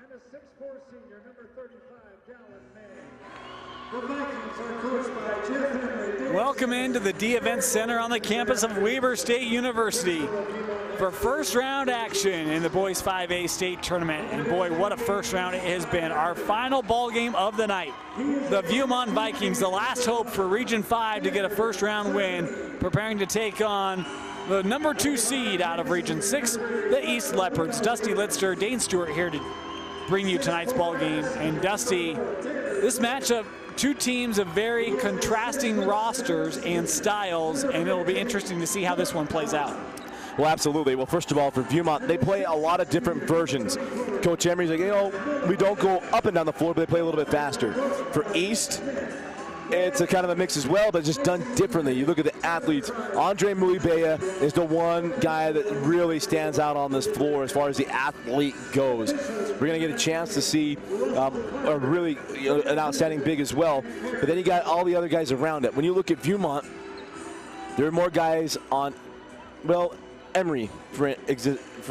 And a 6'4" senior, number 35, Dallin May. The Vikings are coached by Jeff Henry. Welcome into the D Event Center on the campus of Weber State University for first round action in the boys 5A state tournament. And boy, what a first round it has been. Our final ball game of the night. The Viewmont Vikings, the last hope for Region 5 to get a first round win, preparing to take on the number 2 seed out of Region 6, the East Leopards. Dusty Litster, Dane Stewart here to bring you tonight's ball game. And Dusty, this matchup, two teams of very contrasting rosters and styles, and it'll be interesting to see how this one plays out. Well, absolutely. Well, first of all, for Viewmont, they play a lot of different versions. Coach Emery's like, you know, we don't go up and down the floor, but they play a little bit faster. For East, it's a kind of a mix as well, but just done differently. You look at the athletes. Andre Mulibea is the one guy that really stands out on this floor as far as the athlete goes. We're going to get a chance to see a really an outstanding big as well. But then you got all the other guys around it. When you look at Viewmont, there are more guys on, well, Emery, for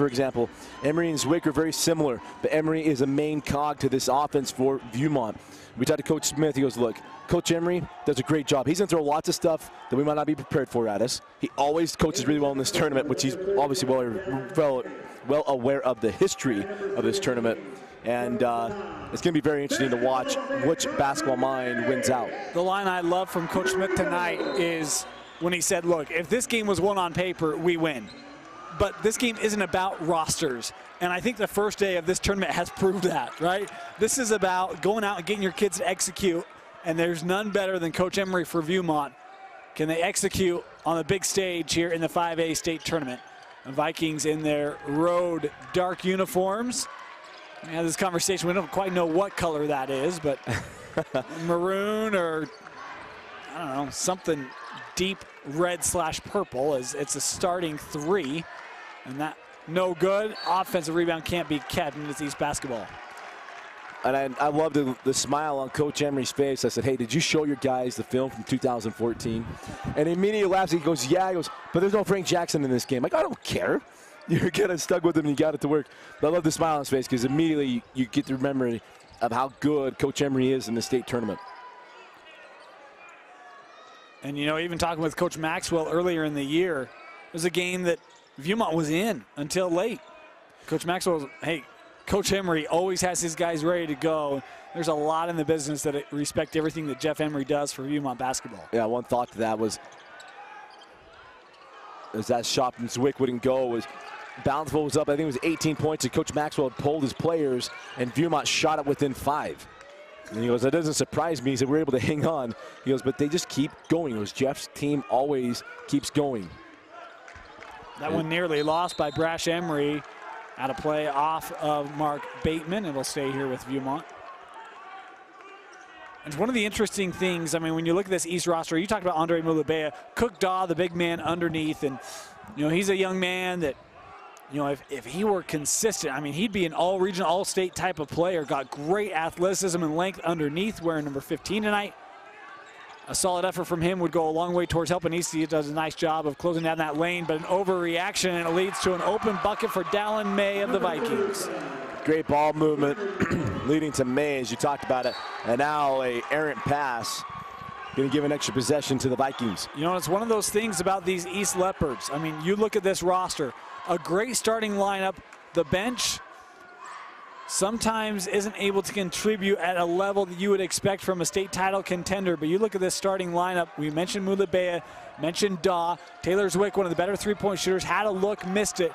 example. Emery and Zwick are very similar, but Emery is a main cog to this offense for Viewmont. We talked to Coach Smith. He goes, look, Coach Emery does a great job. He's going to throw lots of stuff that we might not be prepared for at us. He always coaches really well in this tournament, which he's obviously well aware of the history of this tournament. And it's going to be very interesting to watch which basketball mind wins out. The line I love from Coach Smith tonight is when he said, look, if this game was won on paper, we win. But this game isn't about rosters. And I think the first day of this tournament has proved that, right? This is about going out and getting your kids to execute. And there's none better than Coach Emery for Viewmont. Can they execute on the big stage here in the 5A state tournament? The Vikings in their road dark uniforms. We had this conversation. We don't quite know what color that is, but maroon or, I don't know, something deep red/purple. As it's a starting 3. And that no good. Offensive rebound can't be kept, and it's East basketball. And I love the smile on Coach Emery's face. I said, hey, did you show your guys the film from 2014? And he immediately laughs. He goes, yeah. He goes, but there's no Frank Jackson in this game. Like, I don't care. You're getting stuck with him and you got it to work. But I love the smile on his face because immediately you get the memory of how good Coach Emery is in the state tournament. And, you know, even talking with Coach Maxwell earlier in the year, it was a game that Viewmont was in until late. Coach Maxwell was, hey, Coach Emery always has his guys ready to go. There's a lot in the business that respect everything that Jeff Emery does for Viewmont basketball. Yeah, one thought to that was, as that shot from Zwick wouldn't go, was Bountiful was up, I think it was 18 points, and Coach Maxwell had pulled his players, and Viewmont shot it within 5. And he goes, that doesn't surprise me. He said, we're able to hang on. He goes, but they just keep going. It was Jeff's team always keeps going. That one nearly lost by Brash Emery. Out of play off of Mark Bateman. It'll stay here with Viewmont. And one of the interesting things, I mean, when you look at this East roster, you talked about Andre Mulibea, Cook Daw, the big man underneath, and, you know, he's a young man that, you know, if he were consistent, I mean, he'd be an all-region, all-state type of player, got great athleticism and length underneath, wearing number 15 tonight. A solid effort from him would go a long way towards helping East. He does a nice job of closing down that lane, but an overreaction, and it leads to an open bucket for Dallin May of the Vikings. Great ball movement leading to May, as you talked about it. And now a errant pass. Going to give an extra possession to the Vikings. You know, it's one of those things about these East Leopards. I mean, you look at this roster, a great starting lineup. The bench sometimes isn't able to contribute at a level that you would expect from a state title contender. But you look at this starting lineup. We mentioned Mulibea, mentioned Daw. Taylor Zwick, one of the better three-point shooters, had a look, missed it.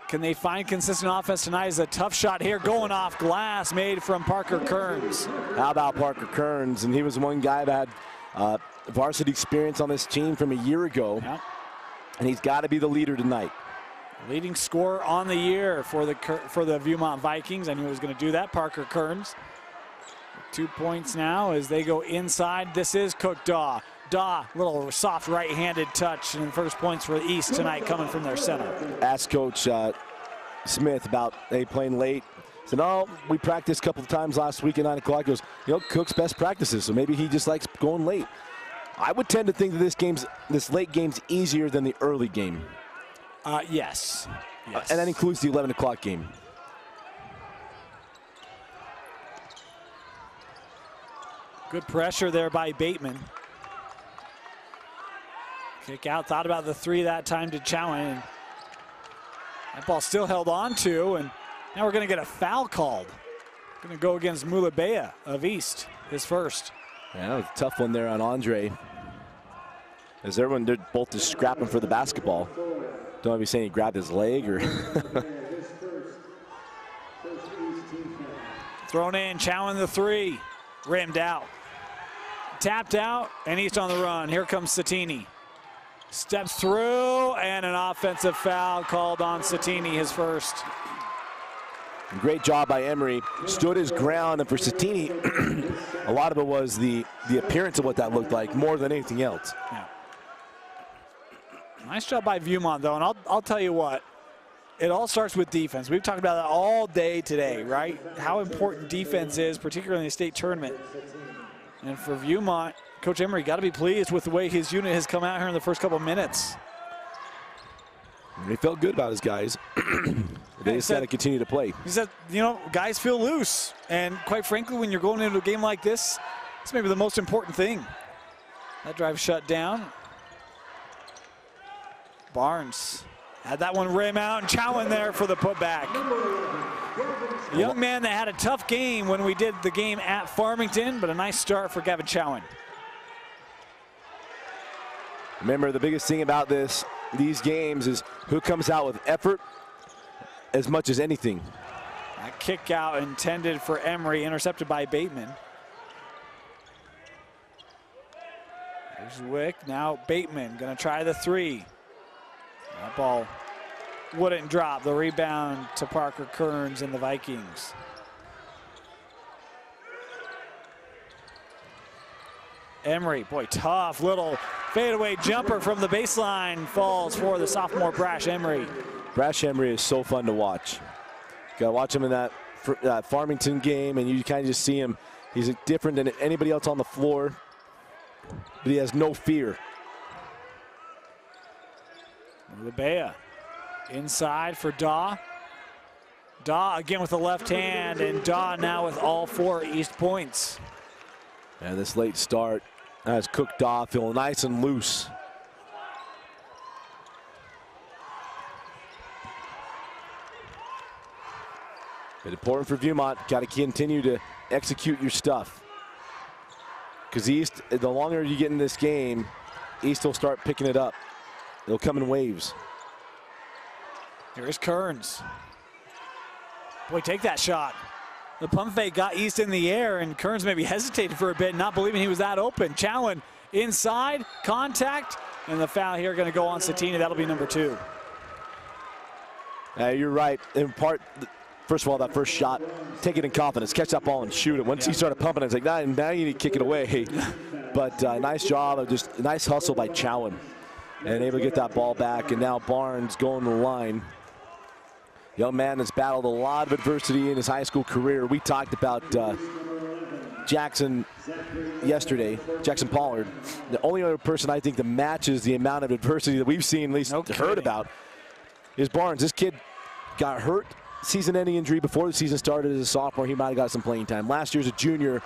Can they find consistent offense tonight? Is a tough shot here going off glass made from Parker Kearns. How about Parker Kearns? And he was one guy that had varsity experience on this team from a year ago. Yep. And he's got to be the leader tonight. Leading scorer on the year for the Viewmont Vikings. I knew he was going to do that. Parker Kearns. 2 points now as they go inside. This is Cook Daw. Daw, little soft right-handed touch, and first points for the East tonight coming from their center. Asked Coach Smith about they playing late. Said, no, we practiced a couple of times last week at 9 o'clock. He goes, you know, Cook's best practices, so maybe he just likes going late. I would tend to think that this late game's easier than the early game. Yes. And that includes the 11 o'clock game. Good pressure there by Bateman. Kick out, thought about the three that time to Chowan. And that ball still held on to, and now we're going to get a foul called. Going to go against Mulabea of East, his first. Yeah, that was a tough one there on Andre. As everyone, they're both just scrapping for the basketball. Don't want to be saying he grabbed his leg or. Thrown in, Chowan the three, rimmed out. Tapped out, and East on the run. Here comes Satini. Steps through, and an offensive foul called on Satini, his first. Great job by Emery. Stood his ground, and for Satini, a lot of it was the appearance of what that looked like more than anything else. Yeah. Nice job by Viewmont, though, and I'll tell you what, it all starts with defense. We've talked about that all day today, right? How important defense is, particularly in the state tournament. And for Viewmont, Coach Emery got to be pleased with the way his unit has come out here in the first couple of minutes. He felt good about his guys. They just got to continue to play. He said, you know, guys feel loose. And quite frankly, when you're going into a game like this, it's maybe the most important thing. That drive shut down. Barnes had that one rim out, and Chowan there for the putback. A young man that had a tough game when we did the game at Farmington, but a nice start for Gavin Chowan. Remember, the biggest thing about these games is who comes out with effort as much as anything. That kick out intended for Emery, intercepted by Bateman. There's Wick, now Bateman gonna try the three. That ball wouldn't drop. The rebound to Parker Kearns and the Vikings. Emery, boy, tough little fadeaway jumper from the baseline, falls for the sophomore Brash Emery. Brash Emery is so fun to watch. Got to watch him in that Farmington game, and you kind of just see him. He's different than anybody else on the floor, but he has no fear. Mulabea inside for Daw. Daw again with the left hand, and Daw now with all 4 East points. And this late start has Cook Daw feeling nice and loose. But important for Viewmont, got to continue to execute your stuff. Because East, the longer you get in this game, East will start picking it up. They'll come in waves. Here's Kearns. Boy, take that shot. The pump fake got East in the air, and Kearns maybe hesitated for a bit, not believing he was that open. Chowan inside, contact, and the foul here going to go on Satini. That'll be number 2. You're right. In part, first of all, that first shot, take it in confidence, catch that ball and shoot it. Once he started pumping it, it's like, now you need to kick it away. But nice job of just nice hustle by Chowan. And able to get that ball back, and now Barnes going to the line. Young man has battled a lot of adversity in his high school career. We talked about Jackson yesterday, Jackson Pollard. The only other person I think that matches the amount of adversity that we've seen, at least heard about, is Barnes. This kid got hurt, season-ending injury before the season started as a sophomore. He might have got some playing time. Last year as a junior,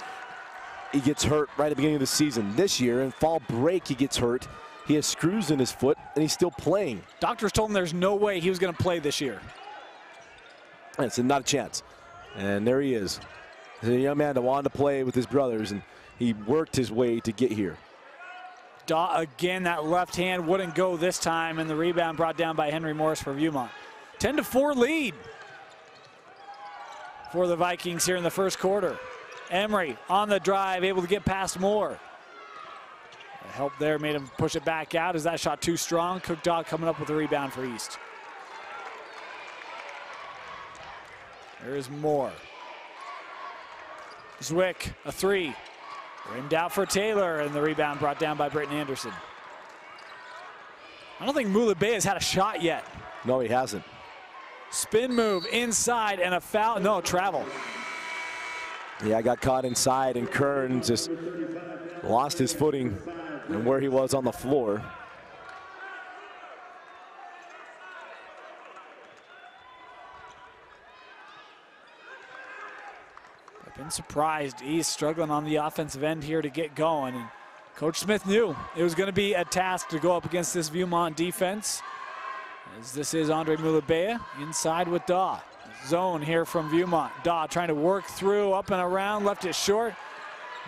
he gets hurt right at the beginning of the season. This year, in fall break, he gets hurt. He has screws in his foot, and he's still playing. Doctors told him there's no way he was going to play this year. And so not a chance. And there he is. He's a young man that wanted to play with his brothers, and he worked his way to get here. Daw again, that left hand wouldn't go this time, and the rebound brought down by Henry Morris for Viewmont. 10-4 lead for the Vikings here in the first quarter. Emery on the drive, able to get past Moore. The help there made him push it back out. Is that shot too strong? Cook Daw coming up with the rebound for East. There's Moore. Zwick, a three. Rimmed out for Taylor, and the rebound brought down by Britton Anderson. I don't think Mulabea has had a shot yet. No, he hasn't. Spin move inside and a foul. No, travel. Yeah, got caught inside, and Kearns just lost his footing and where he was on the floor. Been surprised. East struggling on the offensive end here to get going. And Coach Smith knew it was going to be a task to go up against this Viewmont defense. As this is Andre Mulabea inside with Daw. Zone here from Viewmont. Daw trying to work through, up and around, left it short.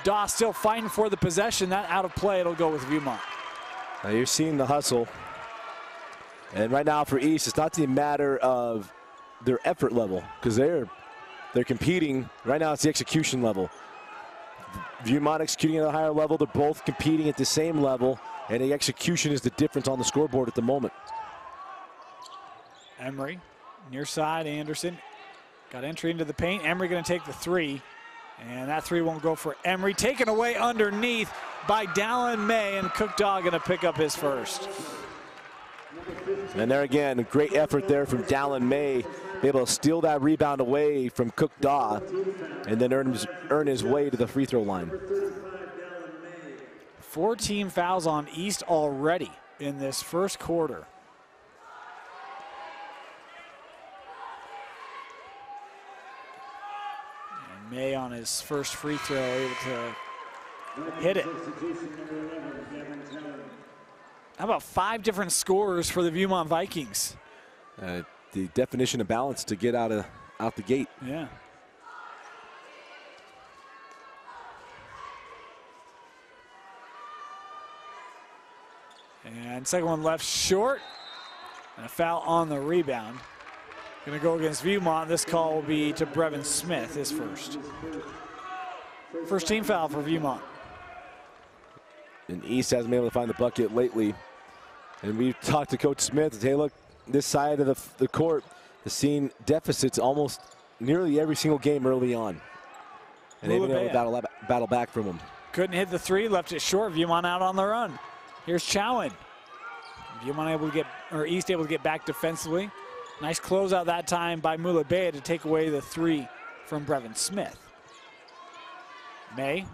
Daw still fighting for the possession. That out of play, it'll go with Viewmont. Now you're seeing the hustle. And right now for East, it's not a matter of their effort level, because they're competing. Right now it's the execution level. Viewmont executing at a higher level. They're both competing at the same level, and the execution is the difference on the scoreboard at the moment. Emery, near side, Anderson. Got entry into the paint. Emery going to take the three, and that three won't go for Emery. Taken away underneath by Dallin May, and Cook Daw going to pick up his first. And there again, a great effort there from Dallin May, able to steal that rebound away from Cook Daw, and then earn his way to the free throw line. 4 team fouls on East already in this first quarter. And May on his first free throw, able to hit it. How about 5 different scorers for the Viewmont Vikings? The definition of balance to get out the gate. Yeah. And second one left short. And a foul on the rebound. Going to go against Viewmont. This call will be to Brevin Smith, his first. First team foul for Viewmont. And East hasn't been able to find the bucket lately. And we've talked to Coach Smith and say, hey, look, this side of the court has seen deficits almost nearly every single game early on. And they've been able to battle back from them. Couldn't hit the three, left it short. Viewmont out on the run. Here's Chowan. Viewmont able to get, or East able to get back defensively. Nice closeout that time by Mulabea to take away the three from Brevin Smith. May,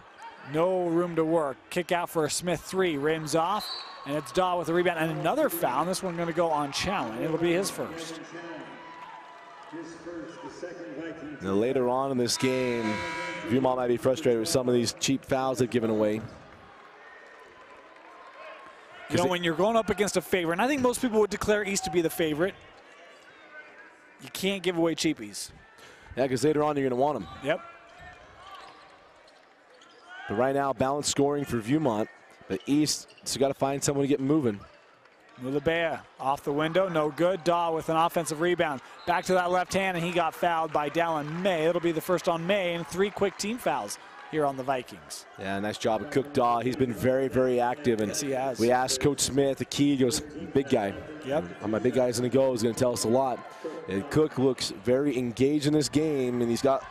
no room to work. Kick out for a Smith three, rims off. And it's Daw with the rebound and another foul. And this one going to go on Chowan. It'll be his first. Now later on in this game, Viewmont might be frustrated with some of these cheap fouls they've given away. You know, when you're going up against a favorite, and I think most people would declare East to be the favorite, you can't give away cheapies. Yeah, because later on you're going to want them. Yep. But right now, balanced scoring for Viewmont. But East has got to find someone to get moving. Mulabea off the window, no good. Daw with an offensive rebound. Back to that left hand, and he got fouled by Dallin May. It'll be the first on May, and 3 quick team fouls here on the Vikings. Yeah, nice job of Cook Daw. He's been very, very active. And yes, he has. We asked Coach Smith, the key, he goes, big guy. Yep. My big guy's going to go. He's going to tell us a lot. And Cook looks very engaged in this game, and he's got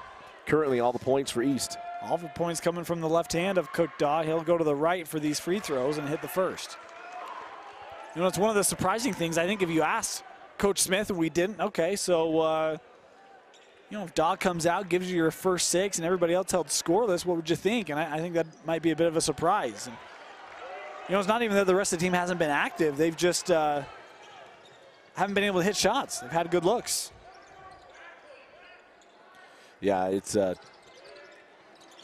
currently all the points for East. All the points coming from the left hand of Cook Daw. He'll go to the right for these free throws and hit the first. You know, it's one of the surprising things. I think if you asked Coach Smith and we didn't, okay, so, you know, if Daw comes out, gives you your first 6 and everybody else held scoreless, what would you think? And I think that might be a bit of a surprise. And, you know, it's not even that the rest of the team hasn't been active. They've just haven't been able to hit shots. They've had good looks. Yeah, it's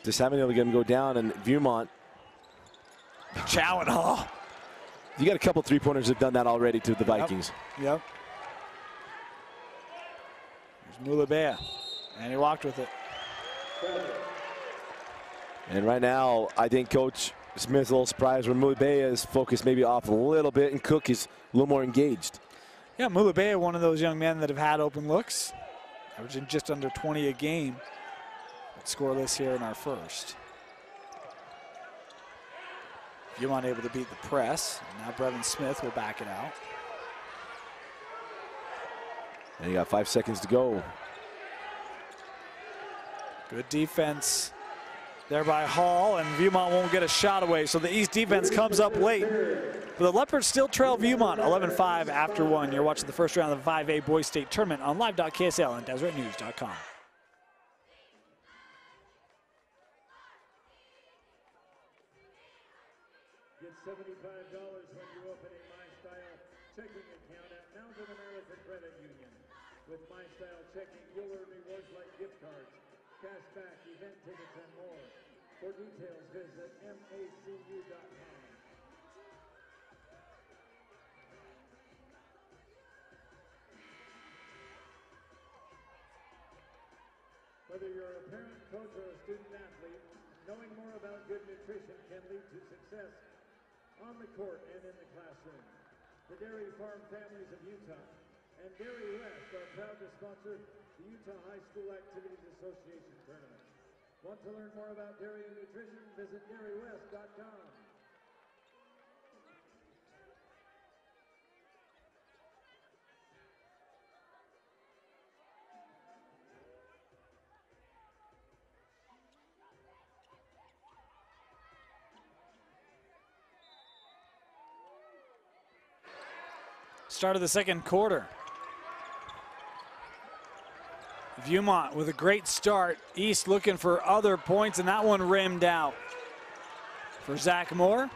just haven't been able to get him go down. And Viewmont. Chowan, oh. You got a couple three-pointers that have done that already to the Vikings. Yep. There's Mulabea, and he walked with it. And right now, I think Coach Smith's a little surprised where Mulubea's focus maybe off a little bit, and Cook is a little more engaged. Yeah, Mulabea, one of those young men that have had open looks, averaging just under 20 a game. Scoreless here in our first. Viewmont able to beat the press. Now Brevin Smith will back it out. And you got 5 seconds to go. Good defense there by Hall, and Viewmont won't get a shot away. So the East defense comes up late. But the Leopards still trail Viewmont 11-5 after 1. You're watching the first round of the 5A Boys State Tournament on live.ksl and DeseretNews.com. $75 when you open a MyStyle checking account at Mountain American Credit Union. With MyStyle checking, you'll earn rewards like gift cards, cashback, event tickets, and more. For details, visit macu.com. Whether you're a parent, coach, or a student athlete, knowing more about good nutrition can lead to success on the court and in the classroom. The Dairy Farm Families of Utah and Dairy West are proud to sponsor the Utah High School Activities Association Tournament. Want to learn more about dairy and nutrition? Visit dairywest.com. Start of the second quarter. Viewmont with a great start. East looking for other points, and that one rimmed out for Zach Moore.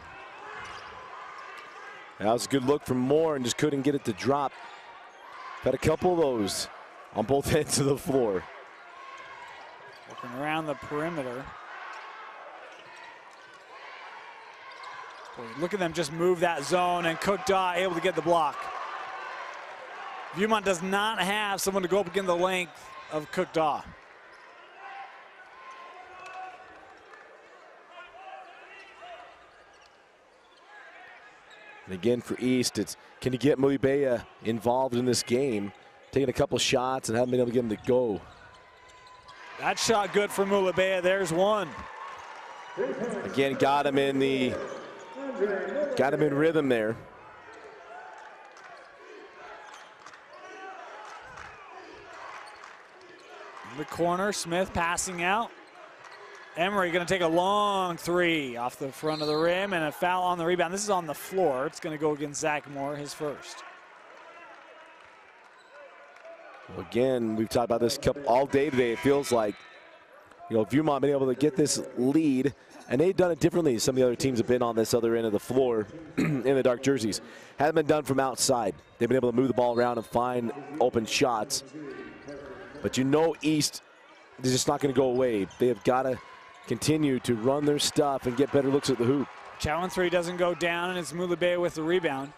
That was a good look from Moore and just couldn't get it to drop. Had a couple of those on both ends of the floor. Looking around the perimeter. Boy, look at them just move that zone, and Cook Daw able to get the block. Viewmont does not have someone to go up against the length of Cook Daw. And again for East, it's can you get Mulibea involved in this game? Taking a couple shots and haven't been able to get him to go. That shot good for Mulibea. There's one. Again, got him in rhythm there. In the corner, Smith passing out. Emery going to take a long three off the front of the rim, and a foul on the rebound. This is on the floor. It's going to go against Zach Moore, his first. Well, again, we've talked about this all day today. It feels like, Viewmont been able to get this lead, and they've done it differently. Some of the other teams have been on this other end of the floor in the dark jerseys. Hasn't been done from outside. They've been able to move the ball around and find open shots. But East is just not going to go away. They have got to continue to run their stuff and get better looks at the hoop. Challenge three doesn't go down, and it's Mulibea with the rebound.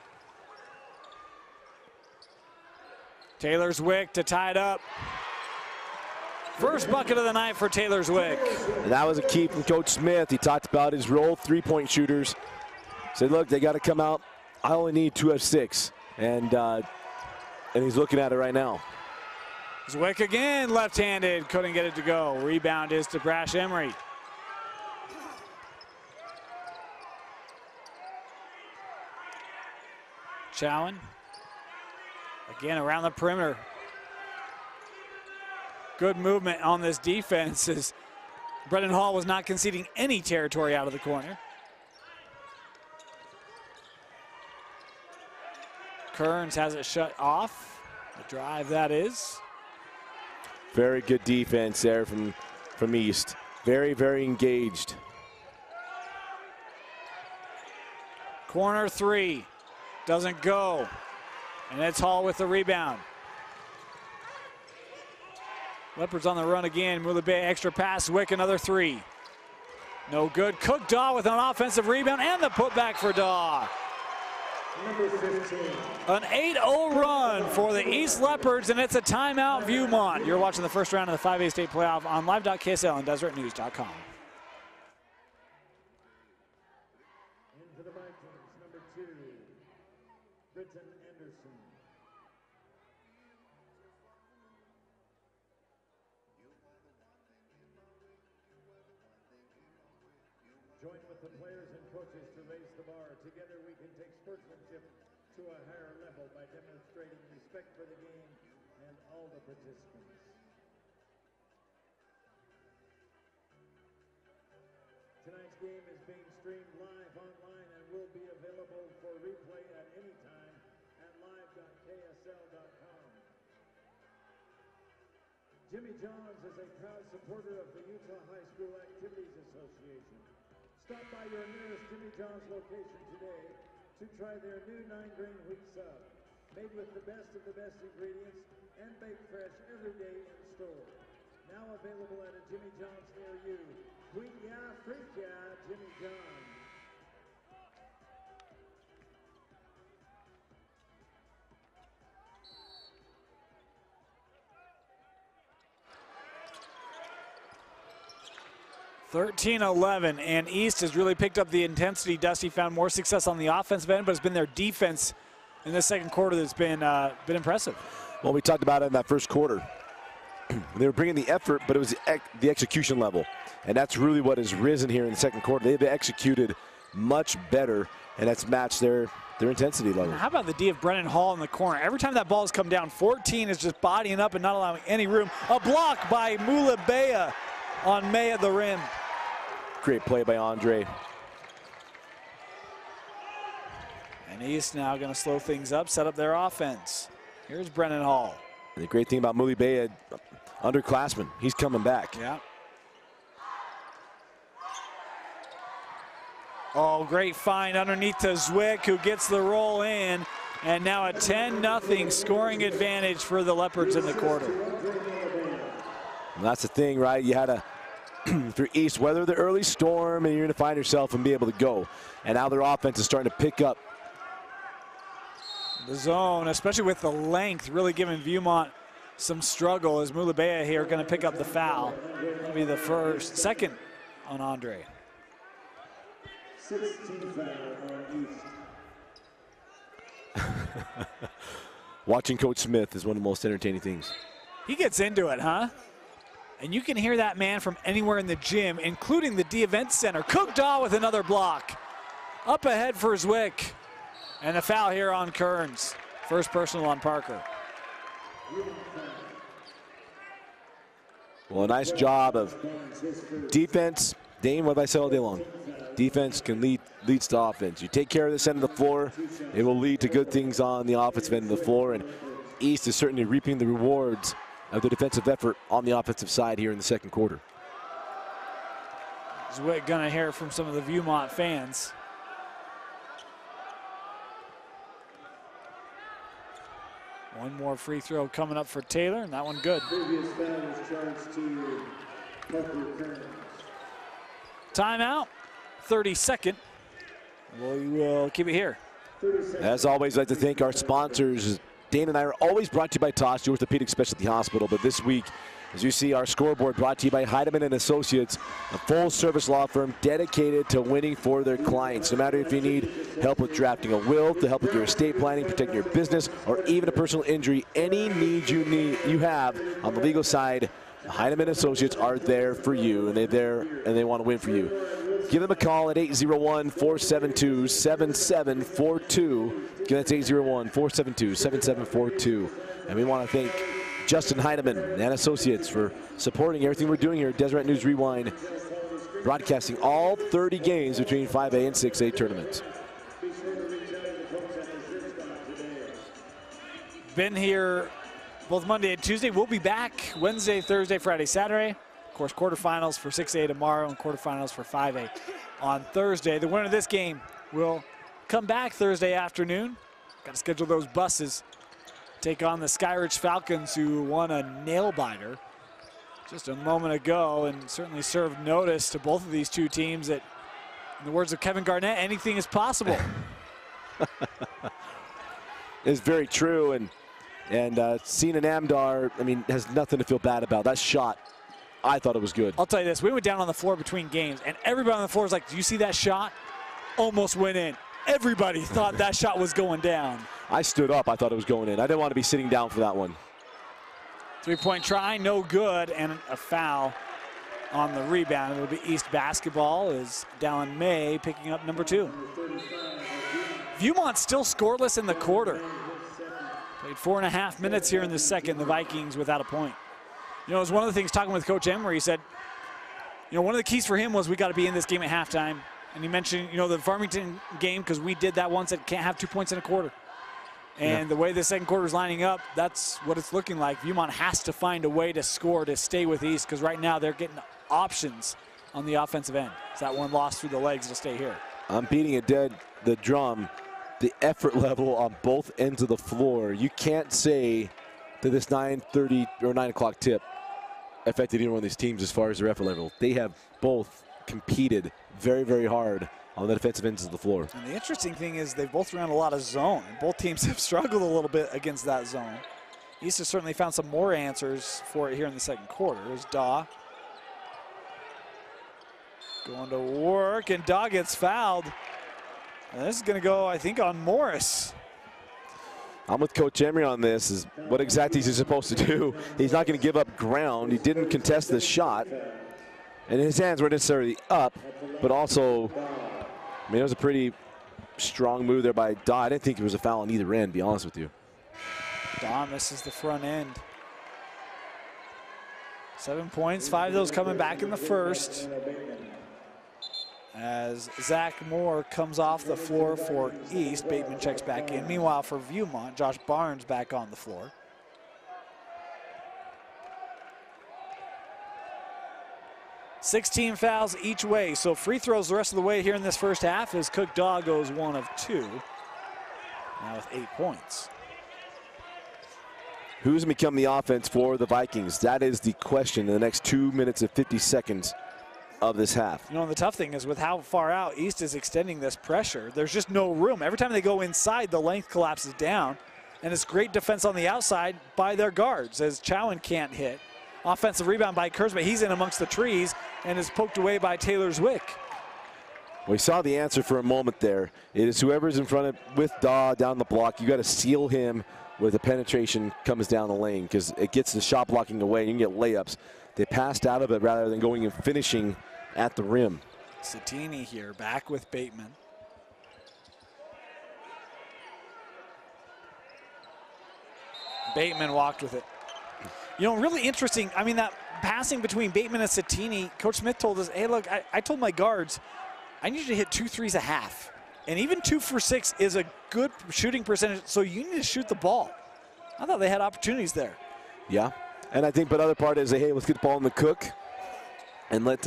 Taylor Zwick to tie it up. First bucket of the night for Taylor Zwick. And that was a key from Coach Smith. He talked about his role, three-point shooters. Said, look, they got to come out. I only need 2 of 6. And he's looking at it right now. Zwick again, left-handed, couldn't get it to go. Rebound is to Brash Emery. Chowan. Again, around the perimeter. Good movement on this defense as Brendan Hall was not conceding any territory out of the corner. Kearns has it shut off. The drive that is. Very good defense there from East. Very, very engaged. Corner three. Doesn't go. And it's Hall with the rebound. Leopards on the run again. Mulibea extra pass. Zwick another three. No good. Cook Daw with an offensive rebound and the putback for Daw. An 8-0 run for the East Leopards, and it's a timeout, Viewmont. You're watching the first round of the 5A state playoff on live.ksl and deseretnews.com. Into the Vikings, number 2, Britton Anderson. Join with the players and coaches to raise the bar. Together we can take sportsmanship to a higher level by demonstrating respect for the game and all the participants. Tonight's game is being streamed live online and will be available for replay at any time at live.ksl.com. Jimmy Johns is a proud supporter of the Utah High School Activities Association. Stop by your nearest Jimmy John's location today to try their new 9-grain wheat sub, made with the best of the best ingredients and baked fresh every day in store. Now available at a Jimmy John's near you. Queen Ya, Freak Ya, Jimmy John. (13-11), and East has really picked up the intensity. Dusty found more success on the offensive end, but it's been their defense in the second quarter that's been impressive. Well, we talked about it in that first quarter. They were bringing the effort, but it was the execution level. And that's really what has risen here in the second quarter. They've executed much better, and that's matched their intensity level. How about the D of Brennan Hall in the corner? Every time that ball has come down, 14 is just bodying up and not allowing any room. A block by Mulabea on May at the rim. Great play by Andre. And East now going to slow things up, set up their offense. Here's Brennan Hall. And the great thing about Mulabea, underclassman, he's coming back. Yeah. Oh, great find underneath to Zwick, who gets the roll in. And now a 10-0 scoring advantage for the Leopards in the quarter. And that's the thing, right? You had to, for East, weather the early storm, and you're going to find yourself and be able to go. And now their offense is starting to pick up. The zone, especially with the length, really giving Viewmont some struggle, as Mulabea here going to pick up the foul. It'll be the second on Andre. 16 foul on East. Watching Coach Smith is one of the most entertaining things. He gets into it, huh? And you can hear that man from anywhere in the gym, including the D Event Center. Cookdaw with another block. Up ahead for Zwick. And a foul here on Kearns. First personal on Parker. Well, a nice job of defense. Dane, what have I said all day long? Defense can leads to offense. You take care of this end of the floor, it will lead to good things on the offensive end of the floor. And East is certainly reaping the rewards of the defensive effort on the offensive side here in the second quarter. Zwick gonna hear from some of the Viewmont fans. One more free throw coming up for Taylor, and that one good. Previous foul was charged to Parker Kearns. Timeout, 30-second. We will keep it here. As always, I'd like to thank our sponsors. Dane and I are always brought to you by Toss, your orthopedic specialty hospital, but this week, as you see, our scoreboard brought to you by Heidemann & Associates, a full-service law firm dedicated to winning for their clients. No matter if you need help with drafting a will, to help with your estate planning, protecting your business, or even a personal injury, any need you have on the legal side, Heidemann & Associates are there for you, and they're there and they want to win for you. Give them a call at 801-472-7742. Again, that's 801-472-7742. And we want to thank Justin Heidemann and Associates for supporting everything we're doing here at Deseret News Rewind, broadcasting all 30 games between 5A and 6A tournaments. Been here both Monday and Tuesday. We'll be back Wednesday, Thursday, Friday, Saturday. Of course, quarterfinals for 6A tomorrow and quarterfinals for 5A on Thursday. The winner of this game will come back Thursday afternoon. Got to schedule those buses. Take on the Skyridge Falcons, who won a nail-biter just a moment ago, and certainly served notice to both of these two teams that, in the words of Kevin Garnett, anything is possible. It's very true, and Sinan Amdar, I mean, has nothing to feel bad about. That shot, I thought it was good. I'll tell you this, we went down on the floor between games, and everybody on the floor was like, do you see that shot? Almost went in. Everybody thought that shot was going down. I stood up, I thought it was going in. I didn't want to be sitting down for that one. Three-point try, no good, and a foul on the rebound. It'll be East basketball as Dallin May picking up number 2. Viewmont still scoreless in the quarter. Played 4.5 minutes here in the second, the Vikings without a point. You know, it was one of the things talking with Coach Emery, he said, you know, one of the keys for him was we got to be in this game at halftime. And he mentioned, you know, the Farmington game, because we did that once, it can't have 2 points in a quarter. And the way the second quarter is lining up, that's what it's looking like. Viewmont has to find a way to score to stay with East, because right now they're getting options on the offensive end. It's that one loss through the legs to stay here. I'm beating it dead, the drum, the effort level on both ends of the floor. You can't say that this 9:30 or 9 o'clock tip affected either one of these teams as far as their effort level. They have both competed very, very hard on the defensive ends of the floor. And the interesting thing is they've both ran a lot of zone. And both teams have struggled a little bit against that zone. East has certainly found some more answers for it here in the second quarter. There's Daw going to work, and Daw gets fouled. And this is going to go, I think, on Morris. I'm with Coach Emery on this. Is what exactly is he supposed to do? He's not going to give up ground. He didn't contest the shot. And his hands weren't necessarily up, but also, I mean, it was a pretty strong move there by Daw. I didn't think there was a foul on either end, to be honest with you. Daw misses the front end. 7 points, 5 of those coming back in the first. As Zach Moore comes off the floor for East, Bateman checks back in. Meanwhile, for Viewmont, Josh Barnes back on the floor. $16 fouls each way, so free throws the rest of the way here in this first half as Cook Daw goes 1 of 2, now with 8 points. Who's going to become the offense for the Vikings? That is the question in the next 2 minutes and 50 seconds of this half. You know, the tough thing is with how far out East is extending this pressure, there's just no room. Every time they go inside, the length collapses down, and it's great defense on the outside by their guards as Chowan can't hit. Offensive rebound by Kurzma. He's in amongst the trees and is poked away by Taylor Zwick. We saw the answer for a moment there. It is whoever's in front of with Daw down the block. You got to seal him with the penetration comes down the lane because it gets the shot blocking away. You can get layups. They passed out of it rather than going and finishing at the rim. Satini here back with Bateman. Bateman walked with it. You know, really interesting. I mean, that passing between Bateman and Satini, Coach Smith told us, hey, look, I told my guards, I need you to hit 2 threes a half. And even 2 for 6 is a good shooting percentage, so you need to shoot the ball. I thought they had opportunities there. Yeah, and I think, but other part is, hey, let's get the ball in the Cook and let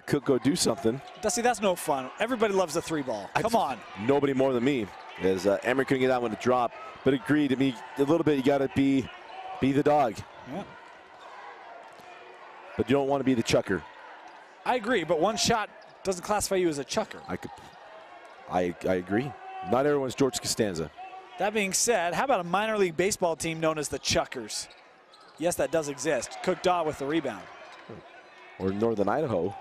Cook go do something. Dusty, that's no fun. Everybody loves the 3 ball. Come on. Nobody more than me, as Emery couldn't get that one to drop. But agreed, to me, a little bit, you got to be the dog. Yeah. But you don't want to be the chucker. I agree, but one shot doesn't classify you as a chucker. I agree. Not everyone's George Costanza. That being said, how about a minor league baseball team known as the Chuckers? Yes, that does exist. Cook Daw with the rebound. Or Northern Idaho.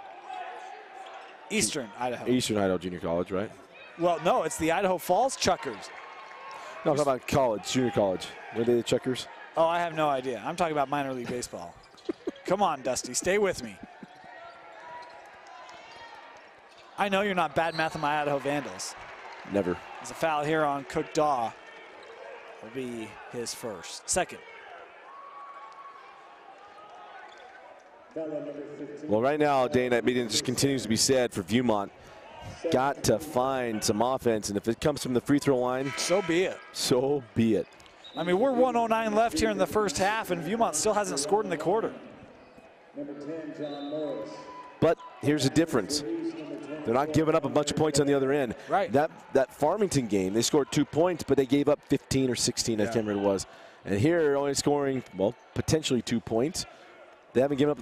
Eastern Idaho. Eastern Idaho Junior College, right? Well, no, it's the Idaho Falls Chuckers. No, I'm talking about college, junior college. Were they the Chuckers? Oh, I have no idea. I'm talking about minor league baseball. Come on, Dusty, stay with me. I know you're not bad math on my Idaho Vandals. Never. There's a foul here on Cook Daw. Will be his second. Well, right now, day and night meeting just continues to be said for Viewmont. Got to find some offense, and if it comes from the free throw line, so be it. So be it. I mean, we're 1:09 left here in the first half, and Viewmont still hasn't scored in the quarter. But here's the difference. They're not giving up a bunch of points on the other end. Right. That Farmington game, they scored 2 points, but they gave up 15 or 16, I can't remember what it was. And here, they're only scoring, well, potentially 2 points. They haven't given up.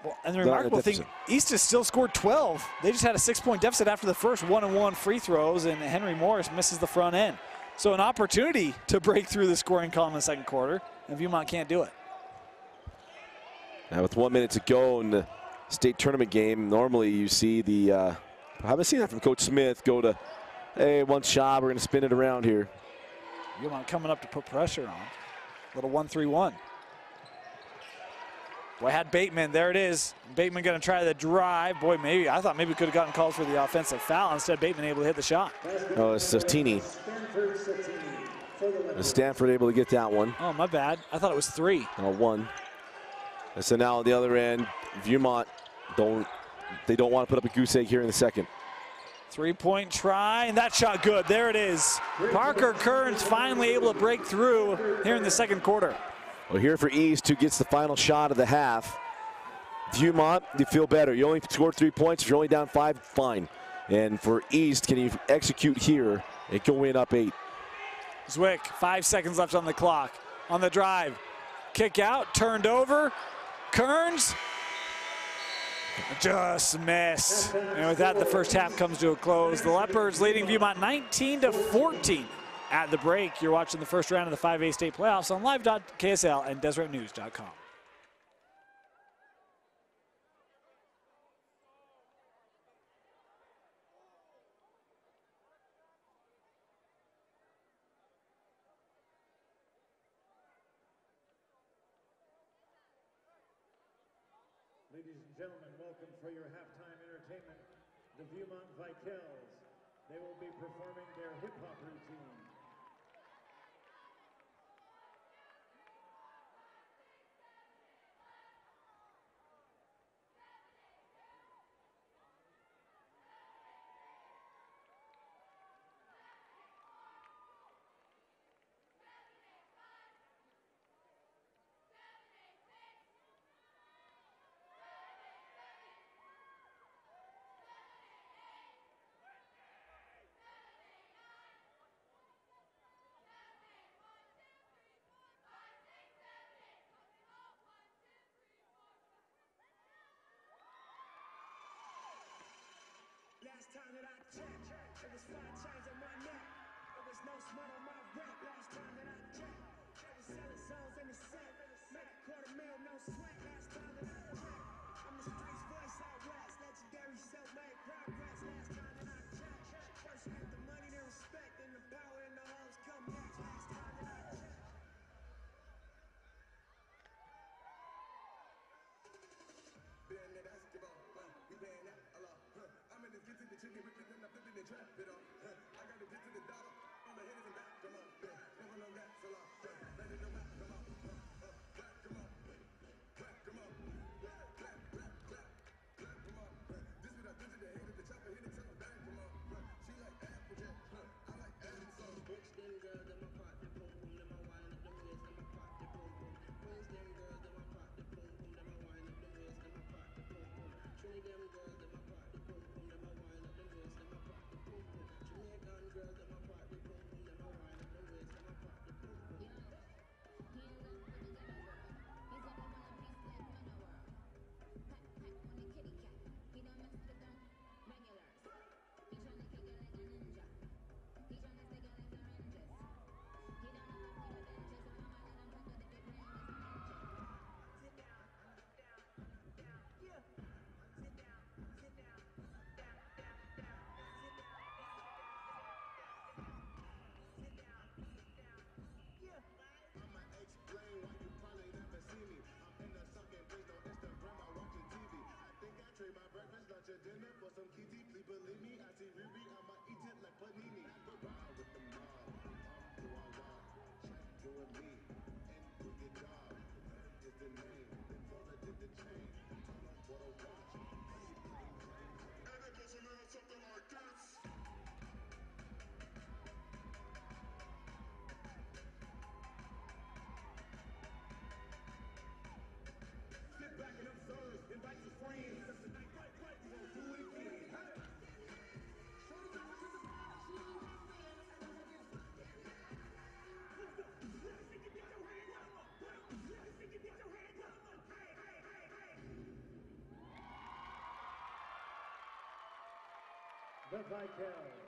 Well, and the remarkable thing, East has still scored 12. They just had a 6-point deficit after the first 1-and-1 free throws, and Henry Morris misses the front end. So an opportunity to break through the scoring column in the second quarter, and Viewmont can't do it. Now with 1 minute to go in the state tournament game, normally you see the, I haven't seen that from Coach Smith, go to, hey, one shot, we're going to spin it around here. Viewmont coming up to put pressure on. Little 1-3-1. Boy, had Bateman, there it is. Bateman going to try the drive. Boy, I thought maybe could have gotten called for the offensive foul. Instead, Bateman able to hit the shot. Oh, it's Satini. Stanford able to get that one. Oh, my bad. I thought it was 3. Oh, 1. And so now on the other end, Viewmont they don't want to put up a goose egg here in the second. 3-point try, and that shot good. There it is. Parker Kearns finally able to break through here in the second quarter. Well, here for East, who gets the final shot of the half. Viewmont, you feel better. You only scored 3 points. If you're only down 5, fine. And for East, can you execute here and go in up 8? Zwick, 5 seconds left on the clock. On the drive, kick out, turned over, Kearns just missed. And with that, the first half comes to a close. The Leopards leading Viewmont 19-14 at the break. You're watching the first round of the 5A state playoffs on live.ksl and deseretnews.com. Ladies and gentlemen, welcome for your halftime entertainment, the Viewmont Vikels. They will be performing their hip-hop routine. Last time that I checked, it was 5 chains on my neck. There was no smut on my rep. Last time that I checked, I was selling souls in the set. Make $250,000, no sweat. Last time that I checked, I'm the streets voice out west. Legendary self-made progress. Last time that I checked, first you get the money, then respect, and the power and the hoes come next. Last time that I checked. Been the basketball, we paying that a lot. I'm in the get to the chicken with the I'm flipping the trap it off. I got to get to the dollar. All my hitters and back, come on. Never know that's a lot. Let it know back, come on. Back, come on. Back, come on. Back, back, back, back, back, come on. This what I did to the hater, the chopper hit it to the back, come on. She like Applejack, I like Amazon. Bitch, them girls in my pot, they boom, boom, them I wine up them waist, them I pot, they boom, boom. Queens, them girls in my pot, they boom, boom, them I wine up them waist, them I pot, they boom, boom. Trinity, them girls in my pot, they boom, boom, them I wine up them waist, them I pot, they boom, boom. Jamaican girls in my pot, they boom, boom, them I wine up them waist, them I pot, they boom, boom. Dinner for some kitty, please believe me. I see Ruby, I'ma eat it like panini. Ride with the mob, do I want? Check you and me, and do your job. Is the name, then roll it in the chain. Turn on what I watch. And it goes a little something like this. Sit back and observe, invite your friends. The Vikels.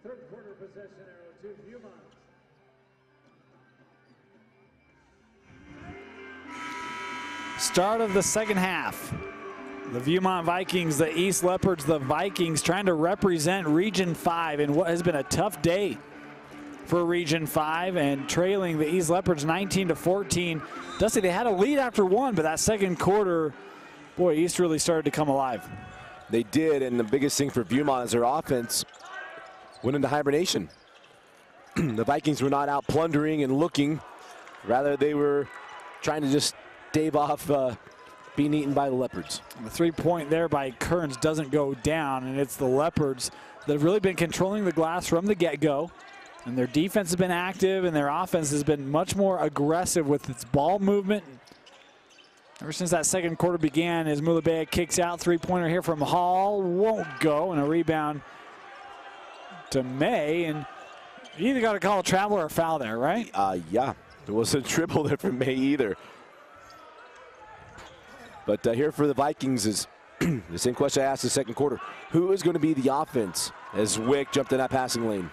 third quarter possession arrow to Viewmont. Start of the second half. The Viewmont Vikings, the East Leopards, the Vikings trying to represent Region 5 in what has been a tough day for Region 5 and trailing the East Leopards 19-14. Dusty, they had a lead after one, but that second quarter, boy, East really started to come alive. They did, and the biggest thing for Viewmont is their offense went into hibernation. The Vikings were not out plundering and looking. Rather, they were trying to just stave off being eaten by the Leopards. And the 3-point there by Kearns doesn't go down, and it's the Leopards that have really been controlling the glass from the get-go. And their defense has been active, and their offense has been much more aggressive with its ball movement. Ever since that second quarter began, as Mulabea kicks out, 3-pointer here from Hall, won't go, and a rebound to May. And you either got to call a travel or a foul there, right? Yeah, there wasn't a dribble there from May either. But here for the Vikings is the same question I asked the second quarter. Who is going to be the offense as Wick jumped in that passing lane?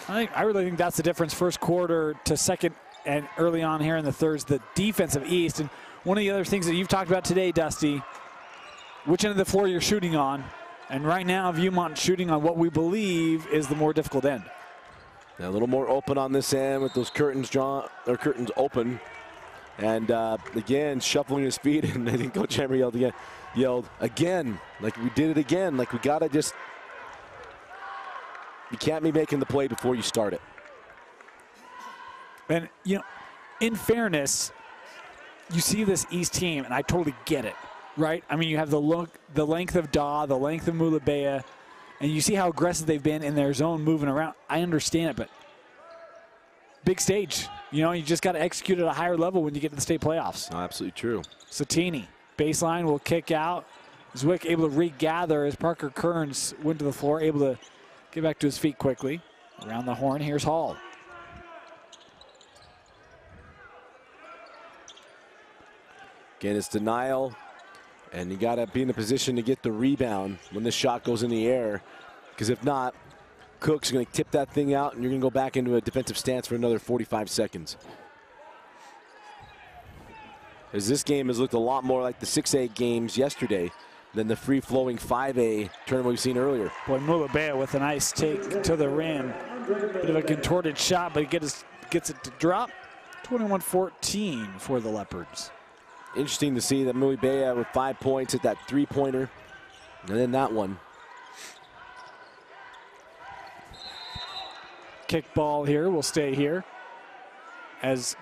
I really think that's the difference first quarter to second and early on here in the thirds, the defense of East. And one of the other things that you've talked about today, Dusty, which end of the floor you're shooting on. And right now, Viewmont shooting on what we believe is the more difficult end. A little more open on this end with those curtains drawn, or curtains open. And again, shuffling his feet, and I think Coach Emery yelled again, like we did it again, like we gotta just, you can't be making the play before you start it. And you know, in fairness, you see this East team, and I totally get it, right? I mean, you have the length of Daw, the length of Mulabea, and you see how aggressive they've been in their zone moving around. I understand it, but big stage. You know, you just got to execute at a higher level when you get to the state playoffs. Oh, absolutely true. Satini, baseline will kick out. Zwick able to regather as Parker Kearns went to the floor, able to get back to his feet quickly. Around the horn, here's Hall. Again, it's denial, and you got to be in a position to get the rebound when this shot goes in the air, because if not, Cook's going to tip that thing out, and you're going to go back into a defensive stance for another 45 seconds. As this game has looked a lot more like the 6A games yesterday than the free-flowing 5A tournament we've seen earlier. Boy, Mulabea with a nice take to the rim. Bit of a contorted shot, but he gets it to drop. 21-14 for the Leopards. Interesting to see that Mulabea with 5 points at that three-pointer, and then that one. Kick ball here will stay here as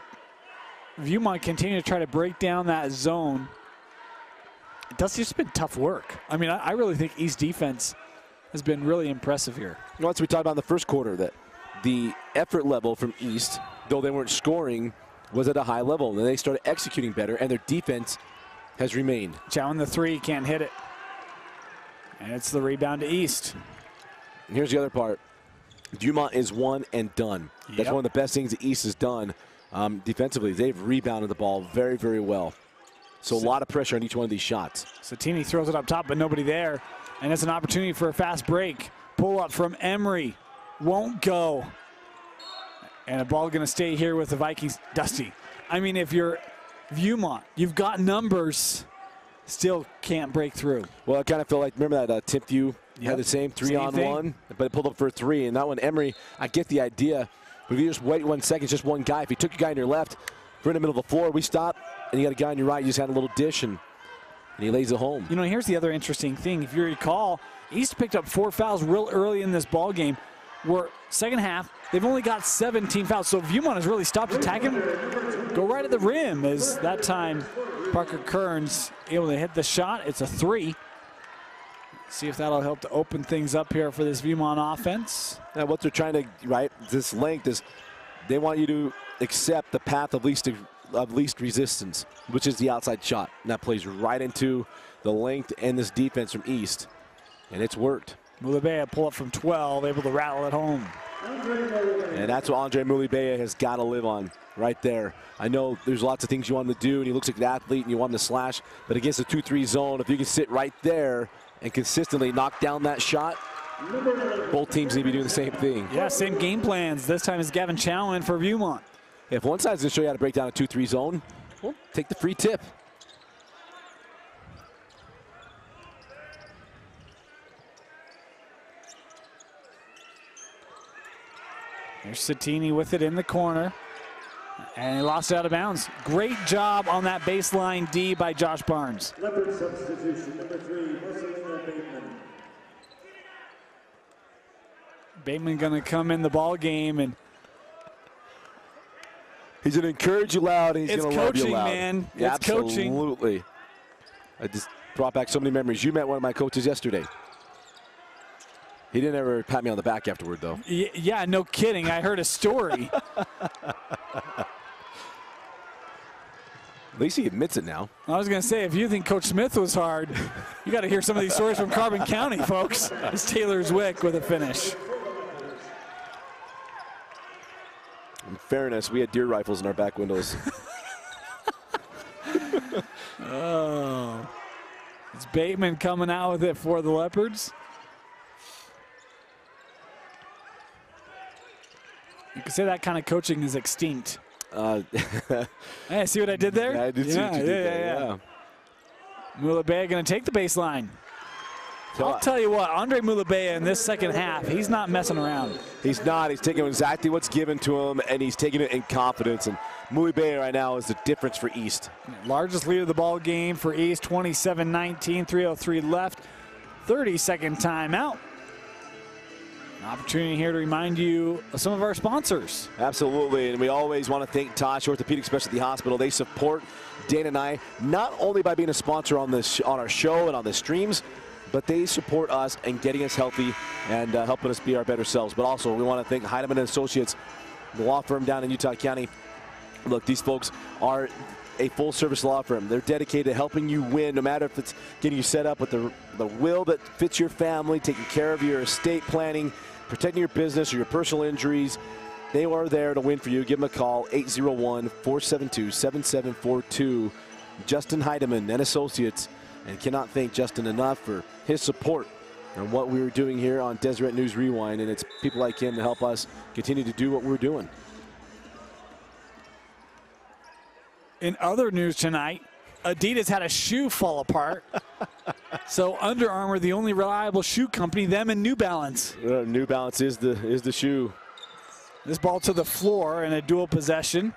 Viewmont continue to try to break down that zone. It's just been tough work. I mean, I really think East defense has been really impressive here. Once we talked about in the first quarter that the effort level from East, though they weren't scoring, was at a high level. And then they started executing better, and their defense has remained. Chowing the three, can't hit it. And it's the rebound to East. And here's the other part. Viewmont is one and done. Yep. That's one of the best things the East has done defensively. They've rebounded the ball very, very well. So a lot of pressure on each one of these shots. Satini throws it up top, but nobody there. And it's an opportunity for a fast break. Pull up from Emery. Won't go. And a ball going to stay here with the Vikings. Dusty, I mean, if you're Viewmont, you've got numbers, still can't break through. Well, I kind of feel like, remember that Timpview had the same three-on-one, but it pulled up for a three. And that one, Emery, I get the idea. But if you just wait 1 second, it's just one guy. If you took a guy on your left, we're in the middle of the floor, we stop, and you got a guy on your right, you just had a little dish, and he lays it home. You know, here's the other interesting thing. If you recall, East picked up 4 fouls real early in this ball game. Where second half, they've only got 17 fouls. So Viewmont has really stopped attacking. Go right at the rim as that time Parker Kearns able to hit the shot. It's a 3. See if that'll help to open things up here for this Viewmont offense. Now what they're trying to, right, this length is they want you to accept the path of least resistance, which is the outside shot. And that plays right into the length and this defense from East. And it's worked. Mulabea pull up from 12, able to rattle it home. And that's what Andre Mulabea has got to live on right there. I know there's lots of things you want him to do, and he looks like an athlete, and you want him to slash. But against a 2-3 zone, if you can sit right there and consistently knock down that shot, Both teams need to be doing the same thing. Yeah, same game plans. This time it's Gavin Chow in for Viewmont. If one side's going to show you how to break down a 2-3 zone, well, take the free tip. There's Satini with it in the corner. And he lost it out of bounds. Great job on that baseline D by Josh Barnes. Leopard substitution, number 3, Marcelino Bateman. Bateman gonna come in the ball game, and he's going to encourage you loud, and he's going to love you loud. Man. Yeah, It's coaching. absolutely. I just brought back so many memories. You met one of my coaches yesterday. He didn't ever pat me on the back afterward, though. Yeah, no kidding. I heard a story. At least he admits it now. I was going to say, if you think Coach Smith was hard, you got to hear some of these stories from Carbon County, folks. It's Taylor Zwick with a finish. In fairness, we had deer rifles in our back windows. Oh. It's Bateman coming out with it for the Leopards. You could say that kind of coaching is extinct. Hey, see what I did there? Yeah, I did see what you did there, yeah. Mulabea going to take the baseline. I'll tell you what, Andre Mulabea in this second half, he's not messing around. He's not. He's taking exactly what's given to him, and he's taking it in confidence. And Mulabea right now is the difference for East. Largest lead of the ball game for East, 27-19, 3:03 left, 30-second timeout. An opportunity here to remind you of some of our sponsors. Absolutely, and we always want to thank Tosh Orthopedic Specialty Hospital. They support Dan and I not only by being a sponsor on this on our show and on the streams, but they support us and getting us healthy and helping us be our better selves. But also, we want to thank Heidemann & Associates, the law firm down in Utah County. Look, these folks are a full-service law firm. They're dedicated to helping you win, no matter if it's getting you set up with the will that fits your family, taking care of your estate planning, protecting your business or your personal injuries. They are there to win for you. Give them a call, 801-472-7742. Justin Heidemann & Associates. And cannot thank Justin enough for his support and what we were doing here on Deseret News Rewind. And it's people like him to help us continue to do what we're doing. In other news tonight, Adidas had a shoe fall apart. So Under Armour, the only reliable shoe company, them and New Balance. New Balance is the shoe. This ball to the floor in a dual possession.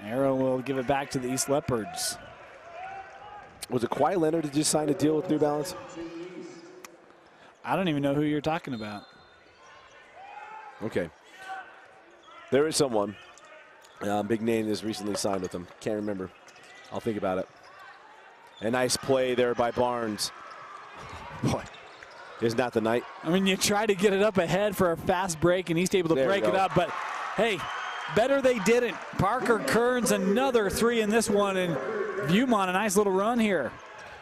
Arrow will give it back to the East Leopards. Was it Kawhi Leonard that just signed a deal with New Balance? I don't even know who you're talking about. Okay. There is someone. Big name that's recently signed with them. Can't remember. I'll think about it. A nice play there by Barnes. Boy, isn't that the night? I mean, you try to get it up ahead for a fast break, and East able to break it up. But, hey, better they didn't. Parker Kearns, another three in this one, and Viewmont, a nice little run here.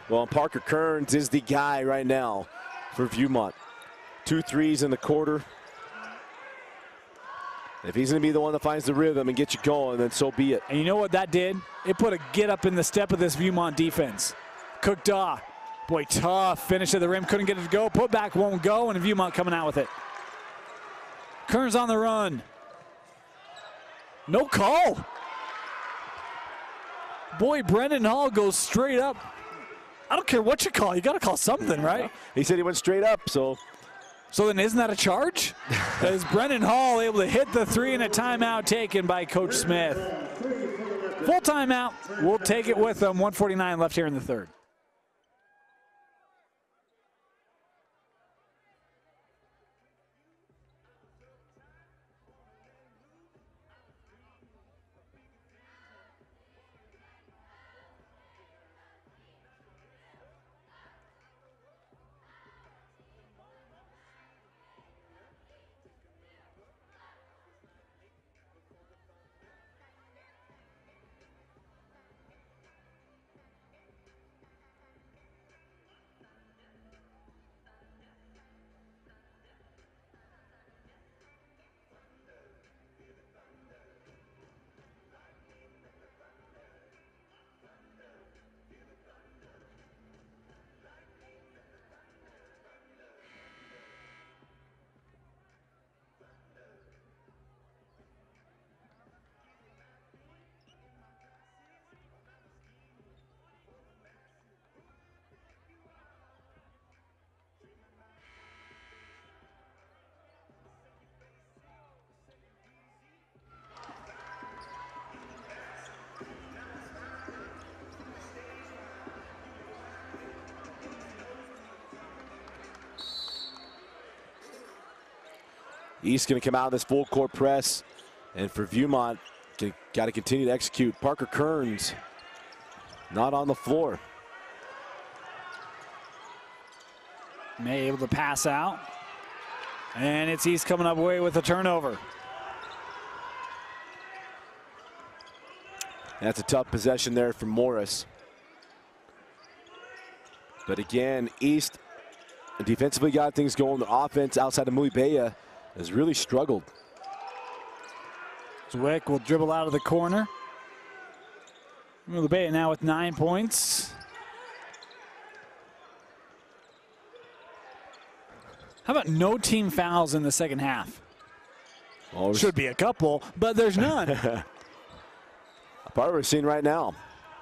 Well, Parker Kearns is the guy right now for Viewmont. 2 threes in the quarter. If he's going to be the one that finds the rhythm and gets you going, then so be it. And you know what that did? It put a get up in the step of this Viewmont defense. Cook Daw, boy, tough finish at the rim. Couldn't get it to go. Put back won't go, and Viewmont coming out with it. Kearns on the run. No call. Boy, Brendan Hall goes straight up. I don't care what you call. You got to call something, right? He said he went straight up, so. So then isn't that a charge? Is Brendan Hall able to hit the three in a timeout taken by Coach Smith? Full timeout. We'll take it with them. 1:49 left here in the third. East going to come out of this full court press. And for Viewmont, got to continue to execute. Parker Kearns not on the floor. May able to pass out. And it's East coming up away with a turnover. That's a tough possession there for Morris. But again, East defensively got things going. The offense outside of Mulibea has really struggled. Zwick will dribble out of the corner. Mulibea now with 9 points. How about no team fouls in the second half? Well, should be a couple, but there's none. Part we're seeing right now.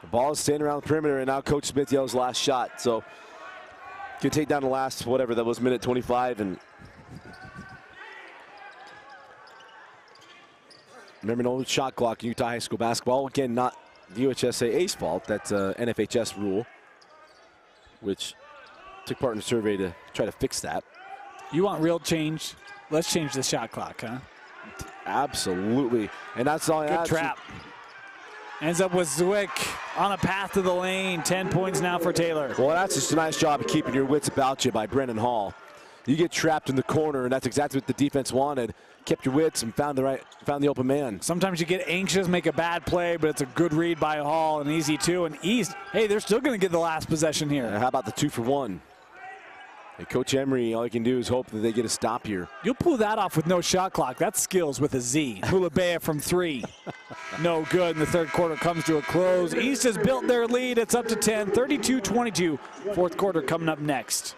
The ball is standing around the perimeter, and now Coach Smith yells last shot. So can take down the last, whatever that was, minute 25. And remember, no shot clock in Utah High School basketball. Again, not the UHSAA's fault. That's a NFHS rule, which took part in a survey to try to fix that. You want real change? Let's change the shot clock, huh? Absolutely. And that's all. Good trap. Ends up with Zwick on a path to the lane. 10 points now for Taylor. Well, that's just a nice job of keeping your wits about you by Brennan Hall. You get trapped in the corner, and that's exactly what the defense wanted. Kept your wits and found the open man. Sometimes you get anxious, make a bad play, but it's a good read by Hall, and easy two. And East, hey, they're still going to get the last possession here. How about the 2-for-1? And Coach Emery, all he can do is hope that they get a stop here. You'll pull that off with no shot clock. That's skills with a Z. Mulibea from 3. No good, and the third quarter comes to a close. East has built their lead. It's up to 10, 32-22. Fourth quarter coming up next.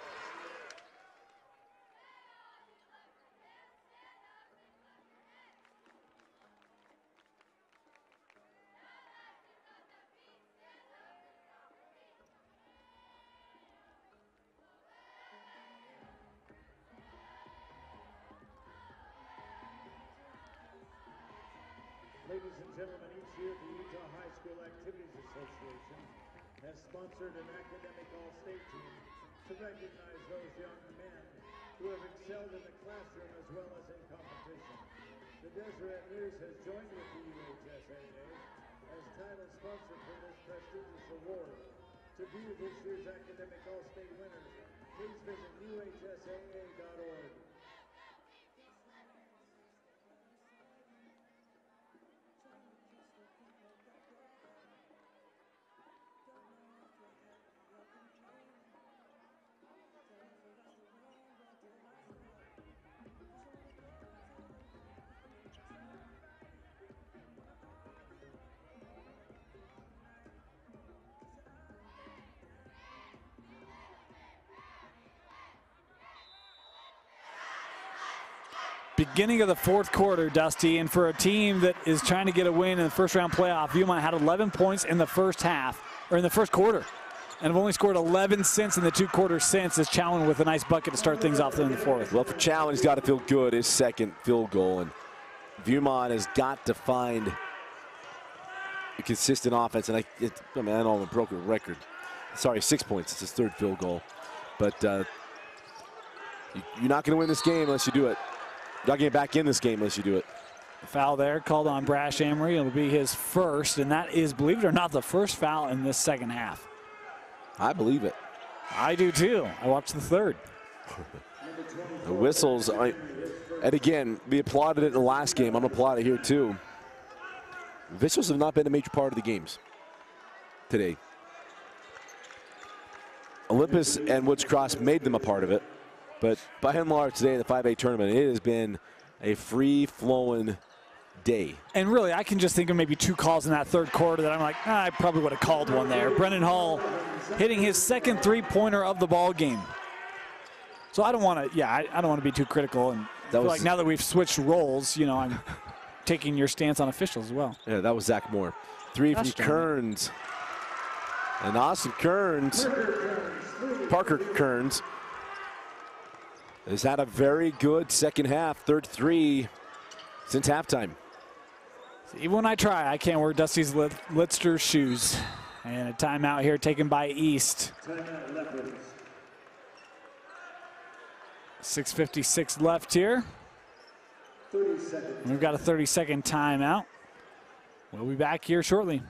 Ladies and gentlemen, each year the Utah High School Activities Association has sponsored an academic all-state team to recognize those young men who have excelled in the classroom as well as in competition. The Deseret News has joined with the UHSAA as title sponsor for this prestigious award. To view this year's academic all-state winners, please visit UHSAA.org. Beginning of the fourth quarter, Dusty, and for a team that is trying to get a win in the first round playoff, Viewmont had 11 points in the first half, or in the first quarter, and have only scored 11 since in the 2 quarters since, as Challen with a nice bucket to start things off in the fourth. Well, for Challen, he's got to feel good, his second field goal, and Viewmont has got to find a consistent offense, and I don't know, a broken record. Sorry, 6 points, it's his third field goal, but you're not going to win this game unless you do it. Not getting back in this game unless you do it. Foul there called on Brash Emery. It'll be his first, and that is, believe it or not, the first foul in this second half. I believe it. I do too. I watched the third. The whistles, and again, we applauded it in the last game. I'm going to applaud it here too. Whistles have not been a major part of the games today. Olympus and Woods Cross made them a part of it. But by and large today in the 5A tournament, it has been a free-flowing day. And really, I can just think of maybe 2 calls in that third quarter that I'm like, I probably would have called one there. Brennan Hall hitting his second 3-pointer of the ball game. So I don't want to, I don't want to be too critical. And I feel like now that we've switched roles, you know, I'm taking your stance on officials as well. Yeah, that was Zach Moore. 3 from Kearns. And Austin Kearns, Parker Kearns, has had a very good second half, third 3 since halftime. Even when I try, I can't wear Dusty's Litster's shoes. And a timeout here taken by East. 6:56 left here. We've got a 30-second timeout. We'll be back here shortly.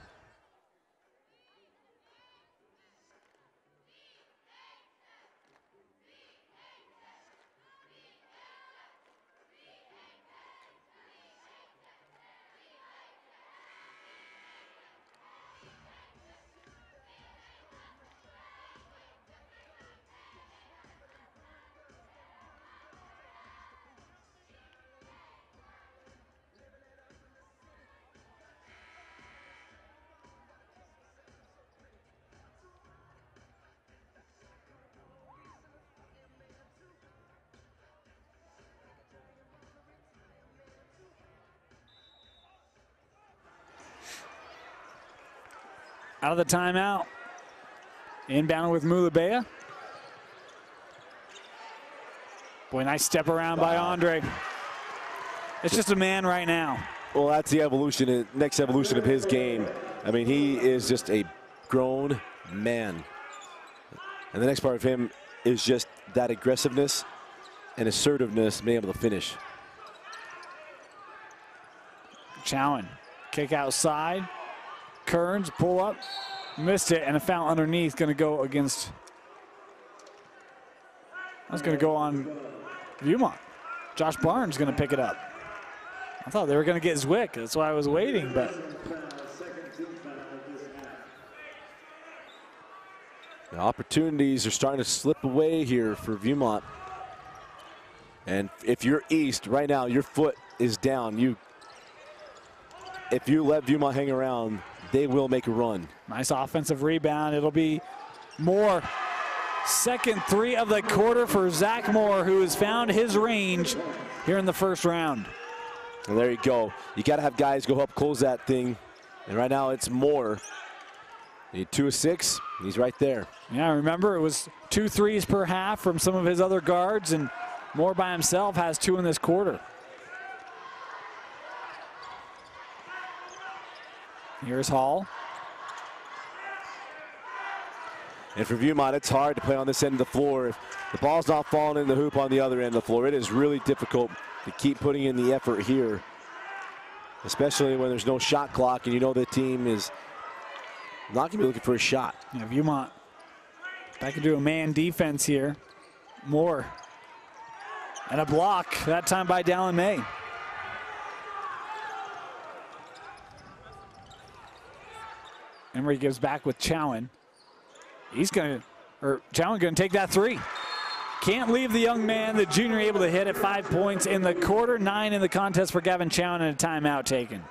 Out of the timeout. Inbound with Mulabea. Boy, nice step around by Andre. It's just a man right now. Well, that's the evolution, next evolution of his game. I mean, he is just a grown man. And the next part of him is just that aggressiveness and assertiveness, being able to finish. Chowan, kick outside. Kearns, pull up, missed it, and a foul underneath going to go against, that's going to go on Viewmont. Josh Barnes going to pick it up. I thought they were going to get Zwick, that's why I was waiting, but. The opportunities are starting to slip away here for Viewmont. And if you're East right now, your foot is down. If you let Viewmont hang around, they will make a run. Nice offensive rebound. It'll be Moore. Second three of the quarter for Zach Moore, who has found his range here in the first round. And there you go. You got to have guys go help close that thing. And right now it's Moore. Need 2 of 6. He's right there. Yeah, remember it was 2 threes per half from some of his other guards, and Moore by himself has 2 in this quarter. Here's Hall. And for Viewmont, it's hard to play on this end of the floor. If the ball's not falling in the hoop on the other end of the floor, it is really difficult to keep putting in the effort here, especially when there's no shot clock and you know the team is not going to be looking for a shot. Yeah, Viewmont back to do a man defense here. Moore. And a block, that time by Dallin May. Emery gives back with Chowan. Chowan gonna take that 3. Can't leave the young man, the junior, able to hit at 5 points in the quarter. 9 in the contest for Gavin Chowan, and a timeout taken.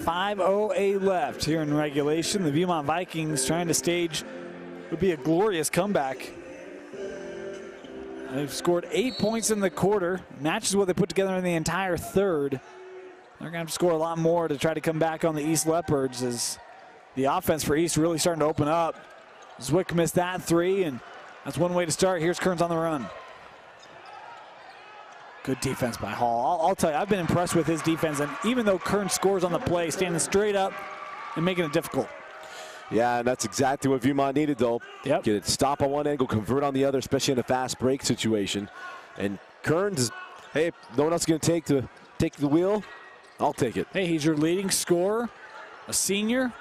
.508 left here in regulation. The Viewmont Vikings trying to stage would be a glorious comeback. They've scored 8 points in the quarter, matches what they put together in the entire third. They're going to have to score a lot more to try to come back on the East Leopards, as the offense for East really starting to open up. Zwick missed that 3, and that's one way to start. Here's Kearns on the run. Good defense by Hall. I'll tell you, I've been impressed with his defense, and even though Kearns scores on the play, standing straight up and making it difficult. Yeah, and that's exactly what Viewmont needed, though. Yep. Get it, stop on one end, go convert on the other, especially in a fast break situation. And Kearns, hey, no one else is going to take the take the wheel, I'll take it. Hey, he's your leading scorer, a senior.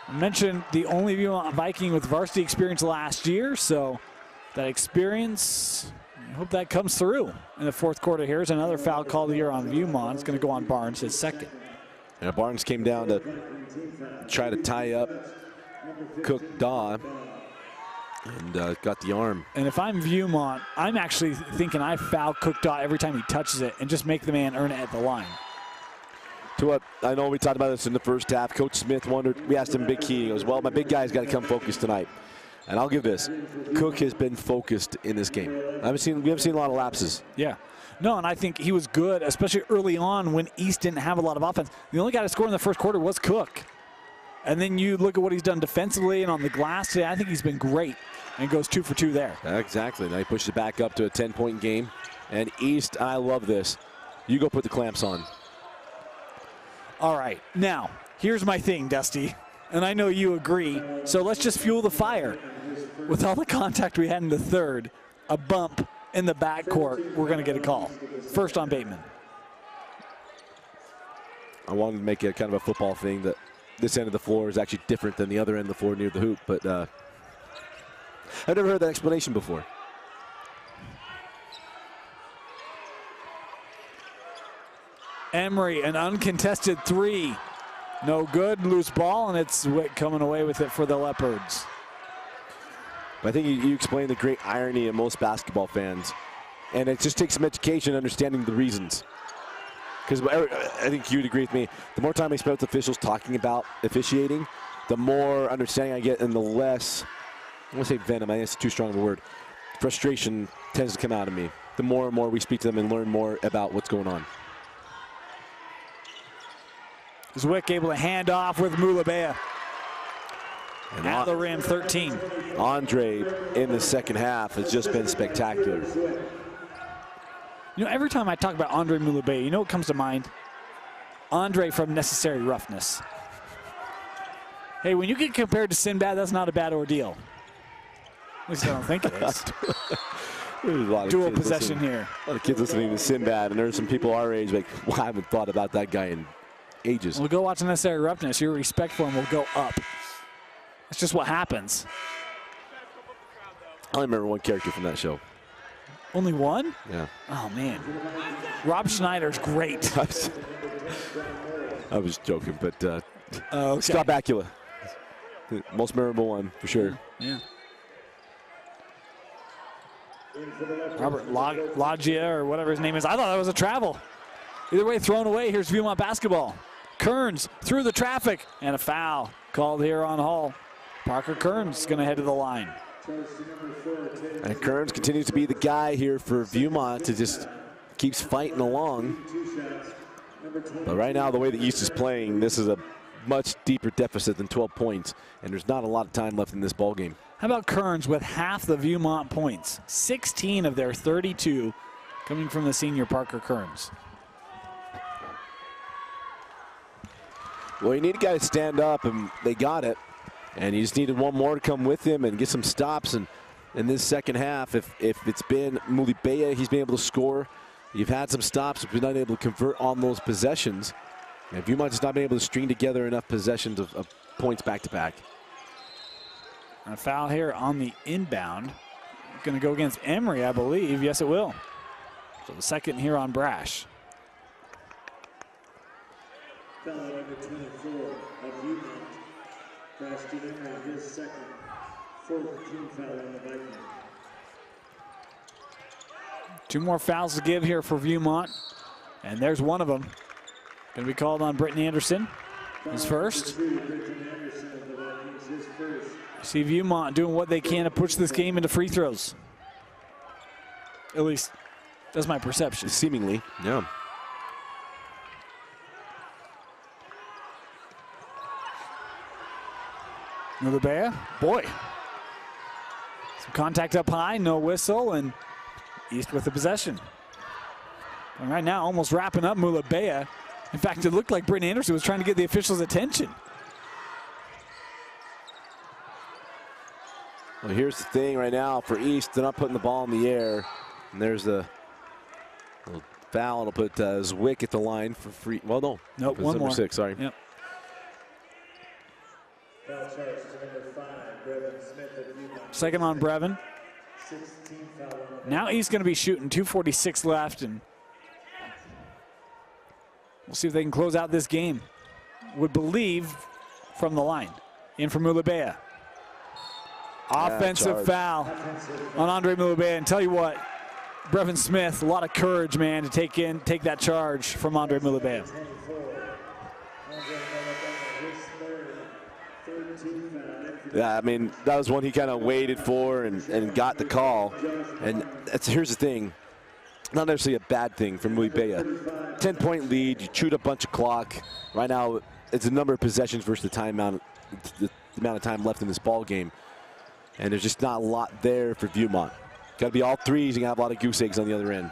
I mentioned the only Viewmont Viking with varsity experience last year, so that experience, I hope that comes through in the fourth quarter. Here's another foul called here on Viewmont. It's going to go on Barnes, his second. And Barnes came down to try to tie up Cook Daw and got the arm. And if I'm Viewmont, I'm actually thinking I foul Cook Daw every time he touches it and just make the man earn it at the line. To what I know we talked about this in the first half. Coach Smith wondered, we asked him big key. He goes, well, my big guy's got to come focused tonight. And I'll give this. Cook has been focused in this game. We haven't seen a lot of lapses. Yeah. No, and I think he was good, especially early on when East didn't have a lot of offense. The only guy to score in the first quarter was Cook. And then you look at what he's done defensively and on the glass today. I think he's been great and goes 2 for 2 there. Exactly. Now he pushes it back up to a 10-point game. And East, I love this. You go put the clamps on. All right, now, here's my thing, Dusty, and I know you agree, so let's just fuel the fire. With all the contact we had in the third, a bump in the backcourt, we're going to get a call. First on Bateman. I wanted to make it kind of a football thing that this end of the floor is actually different than the other end of the floor near the hoop, but I've never heard that explanation before. Emery, an uncontested 3. No good, loose ball, and it's Witt coming away with it for the Leopards. But I think you explained the great irony of most basketball fans, and it just takes some education understanding the reasons. Because I think you'd agree with me, the more time I spend with officials talking about officiating, the more understanding I get and the less, I want to say venom, I think it's too strong of a word, frustration tends to come out of me. The more and more we speak to them and learn more about what's going on. Zwick able to hand off with Mulabea. And out of the rim, 13. Andre in the second half has just been spectacular. You know, every time I talk about Andre Mulabea, you know what comes to mind? Andre from Necessary Roughness. Hey, when you get compared to Sinbad, that's not a bad ordeal. At least I don't think it is. Dual possession here. A lot of kids listening to Sinbad, and there's some people our age like, well, I haven't thought about that guy in ages. We'll go watch Necessary Roughness. Your respect for him will go up. That's just what happens. I only remember one character from that show. Only one? Yeah. Oh, man. Rob Schneider's great. I was joking, but Okay. Scott Bakula. The most memorable one, for sure. Yeah. Robert Loggia, or whatever his name is. I thought that was a travel. Either way, thrown away. Here's Viewmont basketball. Kearns through the traffic, and a foul called here on Hall. Parker Kearns is going to head to the line. And Kearns continues to be the guy here for Viewmont to just keeps fighting along. But right now, the way the East is playing, this is a much deeper deficit than 12 points, and there's not a lot of time left in this ball game. How about Kearns with half the Viewmont points? 16 of their 32 coming from the senior Parker Kearns. Well, you need a guy to stand up, and they got it. And you just needed one more to come with him and get some stops. And in this second half, if it's been Mulibea, he's been able to score. You've had some stops, but you're not able to convert on those possessions. And Viewmont just not been able to string together enough possessions of points back-to-back. A foul here on the inbound. Going to go against Emery, I believe. Yes, it will. So the second here on Brash. Foul number 24 of Viewmont. Brash to Emery, his second. Fourth team foul on the Viking. 2 more fouls to give here for Viewmont. And there's one of them. Going to be called on Britton Anderson. His first. See Viewmont doing what they can to push this game into free throws. At least, that's my perception. Seemingly, yeah. Mulabea, boy. Some contact up high, no whistle, and East with the possession. And right now, almost wrapping up Mulabea. In fact, it looked like Britton Anderson was trying to get the officials' attention. Well, here's the thing right now for East. They're not putting the ball in the air. And there's the little foul. It'll put Zwick at the line for free. Well, no. Nope, one number more. 6, sorry. Yep. Foul charge to number 5, Brevin Smith at Viewmont. Second on Brevin. 16 foul on Now he's going to be shooting 2:46 left, and we'll see if they can close out this game. Would believe from the line. In for Mulabea. Offensive foul on Andre Mulabea. And tell you what, Brevin Smith, a lot of courage, man, to take that charge from Andre Mulabea. Yeah, I mean, that was one he kind of waited for and got the call. And here's the thing, not necessarily a bad thing for Mulabea. 10-point lead, you chewed a bunch of clock. Right now, it's a number of possessions versus the amount of time left in this ball game. And there's just not a lot there for Viewmont. Got to be all threes. You can have a lot of goose eggs on the other end.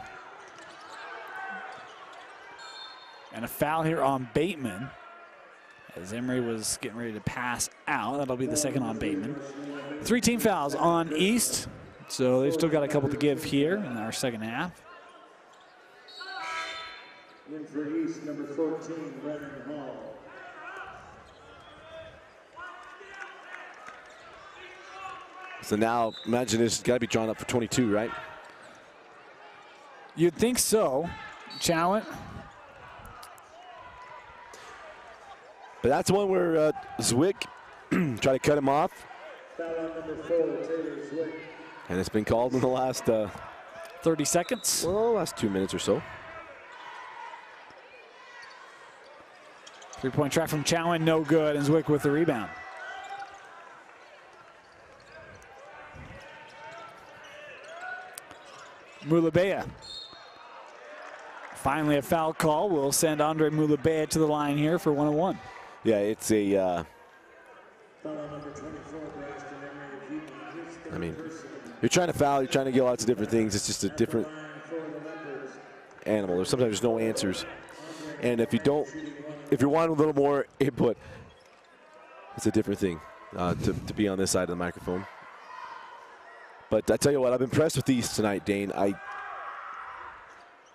And a foul here on Bateman, as Emery was getting ready to pass out. That'll be the second on Bateman. 3 team fouls on East, so they've still got a couple to give here in our second half. In for East, number 14, Brennan Hall. So now, imagine this has got to be drawn up for 22, right? You'd think so. Chalent. But that's one where Zwick tried to cut him off. Foul on number 4, Taylor Zwick. And it's been called in the last 30 seconds. well, last 2 minutes or so. 3-point try from Chalent, no good, and Zwick with the rebound. Mulabea. Finally a foul call. We'll send Andre Mulabea to the line here for 1-1. Yeah, it's a, Foul on number 24, Braxton Emery of Viewmont. I mean, you're trying to foul, you're trying to get lots of different things. It's just a different animal. Sometimes there's no answers. And if you're wanting a little more input, it's a different thing to be on this side of the microphone. But I tell you what, I'm impressed with these tonight, Dane.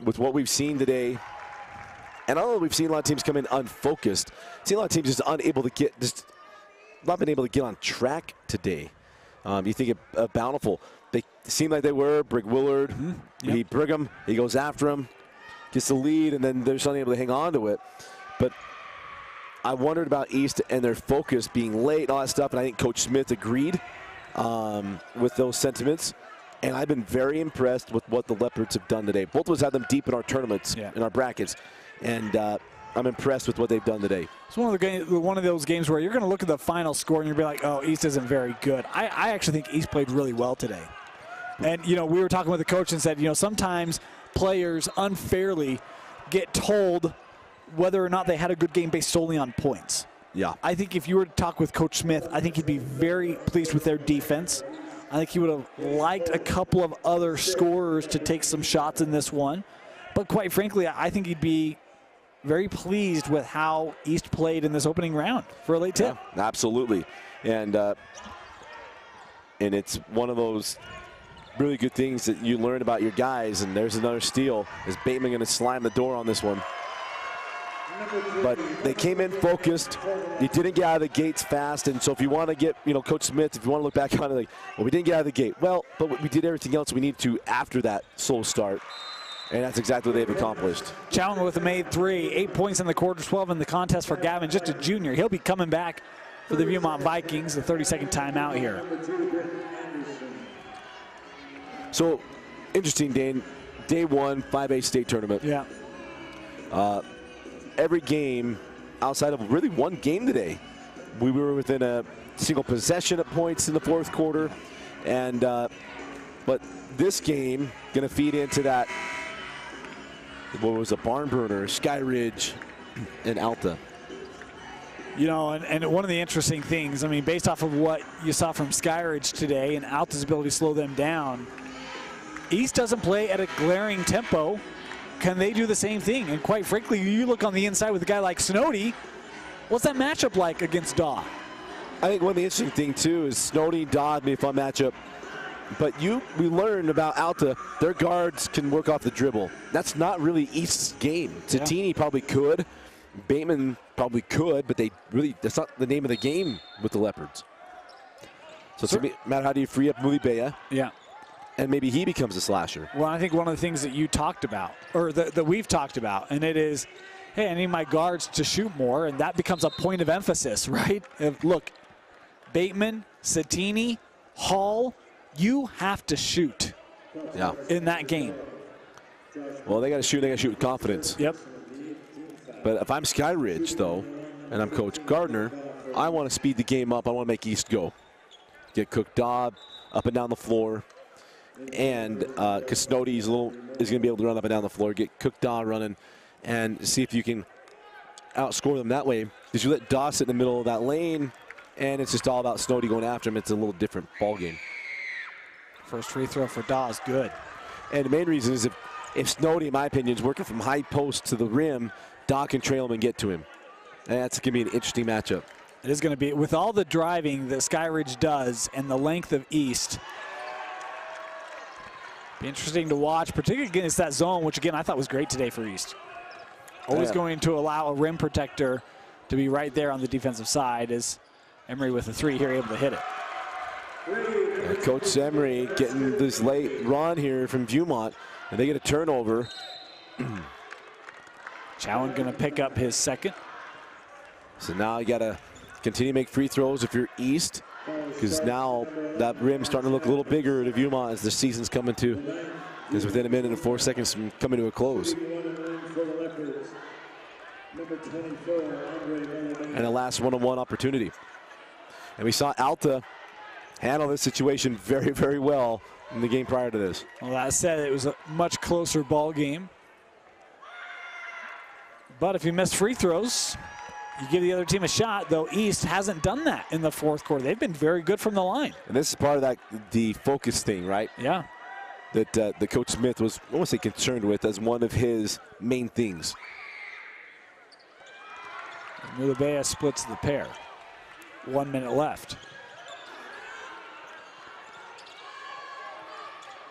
With what we've seen today, and I know we've seen a lot of teams come in unfocused. Seen a lot of teams just unable to get, not been able to get on track today. You think of Bountiful, they seem like they were. Brig Willard, he Brigham, he goes after him, gets the lead, and then they're just unable to hang on to it. But I wondered about East and their focus being late and all that stuff, and I think Coach Smith agreed with those sentiments. And I've been very impressed with what the Leopards have done today. Both of us had them deep in our tournaments, in our brackets. And I'm impressed with what they've done today. It's one of those games where you're going to look at the final score and you'll be like, oh, East isn't very good. I actually think East played really well today. And, we were talking with the coach and said, sometimes players unfairly get told whether or not they had a good game based solely on points. Yeah. I think if you were to talk with Coach Smith, I think he'd be very pleased with their defense. I think he would have liked a couple of other scorers to take some shots in this one. But quite frankly, I think he'd be very pleased with how East played in this opening round for a late tip. Yeah, absolutely. And it's one of those really good things that you learn about your guys. And there's another steal. Is Bateman going to slam the door on this one? But they came in focused. You didn't get out of the gates fast. And so if you want to get, Coach Smith, if you want to look back on it, like, well, we didn't get out of the gate. Well, but we did everything else we needed to after that slow start. And that's exactly what they've accomplished. Chalmers with a made 3, 8 points in the quarter, 12 in the contest for Gavin, just a junior. He'll be coming back for the Viewmont Vikings, the 32nd timeout here. So, interesting, Dane. Day 1, 5A state tournament. Yeah. Every game, outside of really one game today, we were within a single possession at points in the fourth quarter. And, but this game going to feed into that, what was a barn burner, Sky Ridge and Alta. And one of the interesting things, based off of what you saw from Sky Ridge today and Alta's ability to slow them down, East doesn't play at a glaring tempo. Can they do the same thing? And quite frankly, you look on the inside with a guy like Snowdy, what's that matchup like against Daw? I think one of the interesting things, too, is Snowdy, Daw, be a fun matchup. But we learned about Alta, their guards can work off the dribble. That's not really East's game. Satini probably could. Bateman probably could, but that's not the name of the game with the Leopards. So it's going to matter how do you free up Mulibea. Yeah. And maybe he becomes a slasher. Well, I think one of the things that you talked about, or that we've talked about, and it is, hey, I need my guards to shoot more, and that becomes a point of emphasis, right? Look, Bateman, Satini, Hall, you have to shoot in that game. Well, they got to shoot with confidence. Yep. But if I'm Skyridge, though, and I'm Coach Gardner, I want to speed the game up. I want to make East go. Get Cook Dobb up and down the floor. And because Snody is going to be able to run up and down the floor, get Cook Daw running and see if you can outscore them that way. Because you let Daw sit in the middle of that lane, and it's just all about Snody going after him. It's a little different ball game. First free throw for Daw is good. And the main reason is if Snody, in my opinion, is working from high post to the rim, Daw can trail him and get to him. And that's going to be an interesting matchup. It is going to be, with all the driving that Skyridge does and the length of East, be interesting to watch, particularly against that zone, which again I thought was great today for East. Always going to allow a rim protector to be right there on the defensive side, as Emery with a three here able to hit it. Coach Emery getting this late run here from Viewmont, and they get a turnover. Chowan going to pick up his second. So now you got to continue to make free throws if you're East, because now that rim's starting to look a little bigger to Viewmont as the season's coming to, is within a minute and 4 seconds from coming to a close. And a last one-on-one opportunity. And we saw Alta handle this situation very, very well in the game prior to this. Well, that said, it was a much closer ball game. But if you miss free throws, you give the other team a shot, though East hasn't done that in the fourth quarter. They've been very good from the line. And this is part of that, the focus thing, right? Yeah. That the Coach Smith was, I won't say concerned with, as one of his main things. Mulibea splits the pair. 1 minute left.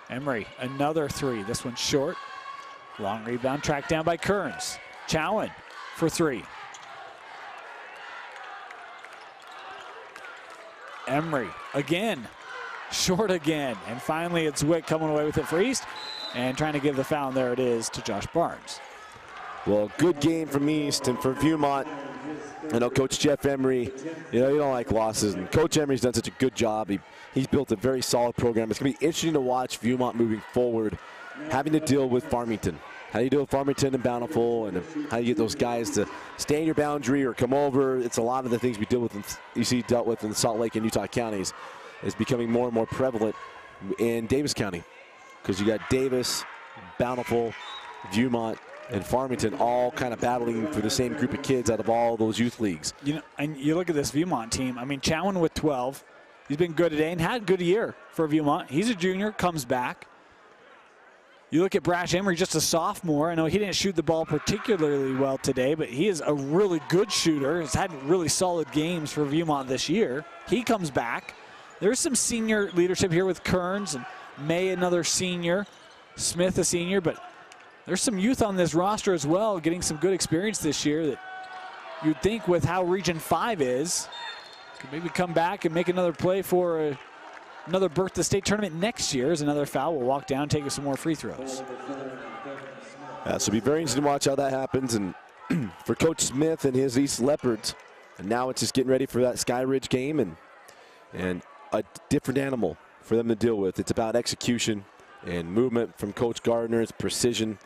Emery, another three. This one's short. Long rebound, tracked down by Kearns. Chowan for three. Emery again, short again. And finally it's Wick coming away with it for East and trying to give the foul, and there it is to Josh Barnes. Well, good game from East, and for Viewmont, I know Coach Jeff Emery, you don't like losses, and Coach Emery's done such a good job. He's built a very solid program. It's going to be interesting to watch Viewmont moving forward, having to deal with Farmington. How do you deal with Farmington and Bountiful, and how do you get those guys to stay in your boundary or come over? It's a lot of the things we deal with, you see dealt with in Salt Lake and Utah counties, is becoming more and more prevalent in Davis County, because you got Davis, Bountiful, Viewmont, and Farmington all kind of battling for the same group of kids out of all those youth leagues. And you look at this Viewmont team. I mean, Chowan with 12. He's been good today and had a good year for Viewmont. He's a junior, comes back. You look at Brash Emery, just a sophomore. I know he didn't shoot the ball particularly well today, but he is a really good shooter. He's had really solid games for Viewmont this year. He comes back. There's some senior leadership here with Kearns and May, another senior, Smith, a senior, but there's some youth on this roster as well, getting some good experience this year that you'd think with how Region 5 is, could maybe come back and make another play for another berth to the state tournament next year. As another foul, we'll walk down, take some more free throws. So it'll be very interesting to watch how that happens. And for Coach Smith and his East Leopards, and now it's just getting ready for that Skyridge game and a different animal for them to deal with. It's about execution and movement from Coach Gardner's precision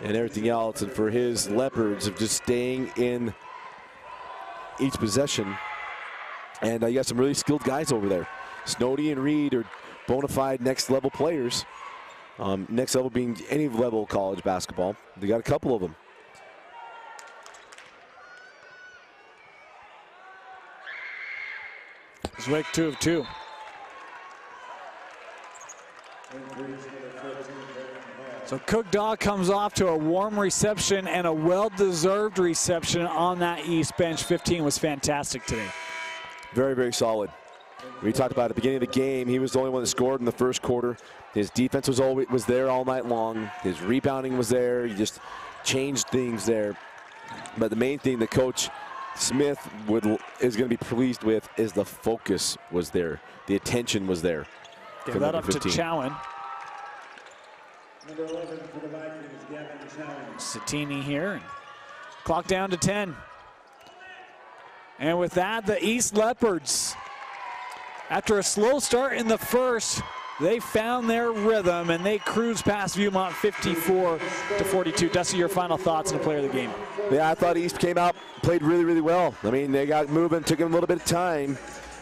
and everything else. And for his Leopards of just staying in each possession. And you got some really skilled guys over there. Snody and Reed are bona fide next level players. Next level being any level of college basketball. They got a couple of them. Zwick 2 of 2. So Cook Dog comes off to a warm reception and a well-deserved reception on that East bench. 15 was fantastic today. Very, very solid. We talked about at the beginning of the game, he was the only one that scored in the first quarter. His defense was there all night long. His rebounding was there. He just changed things there. But the main thing that Coach Smith is going to be pleased with is the focus was there. The attention was there. Give that up 15. To Chowan. Number 11 for the Vikings, Gavin Chowan. Satini here. Clock down to 10. And with that, the East Leopards, after a slow start in the first, they found their rhythm and they cruised past Viewmont 54-42. Dusty, your final thoughts on the player of the game? Yeah, I thought East came out, played really, really well. I mean, they got moving, took them a little bit of time,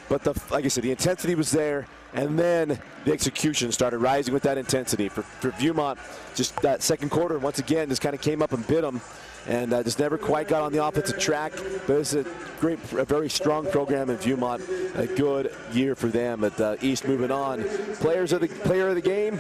but like I said, the intensity was there, and then the execution started rising with that intensity. For Viewmont, just that second quarter, once again, just kind of came up and bit them, and just never quite got on the offensive track. But it's a very strong program in Viewmont. A good year for them. But East moving on. Player of the game,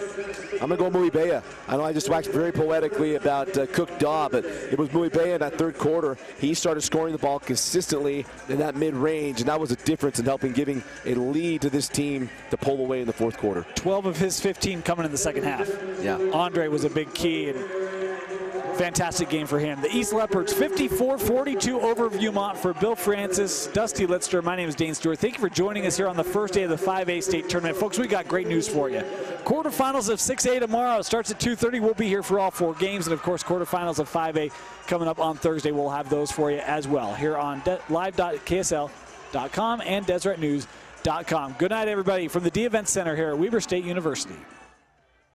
I'm going to go Muibea. I know I just waxed very poetically about Cook Daw, but it was Muibea in that third quarter. He started scoring the ball consistently in that mid-range, and that was a difference in giving a lead to this team to pull away in the fourth quarter. 12 of his 15 coming in the second half. Yeah. Andre was a big key, and fantastic game for him. The East Leopards 54-42 over Viewmont. For Bill Francis, Dusty Litster, my name is Dane Stewart. Thank you for joining us here on the first day of the 5A state tournament. Folks, we got great news for you. Quarterfinals of 6A tomorrow starts at 2:30. We'll be here for all 4 games. And of course, quarterfinals of 5A coming up on Thursday. We'll have those for you as well here on live.ksl.com and DeseretNews.com. Good night, everybody, from the D Event Center here at Weber State University.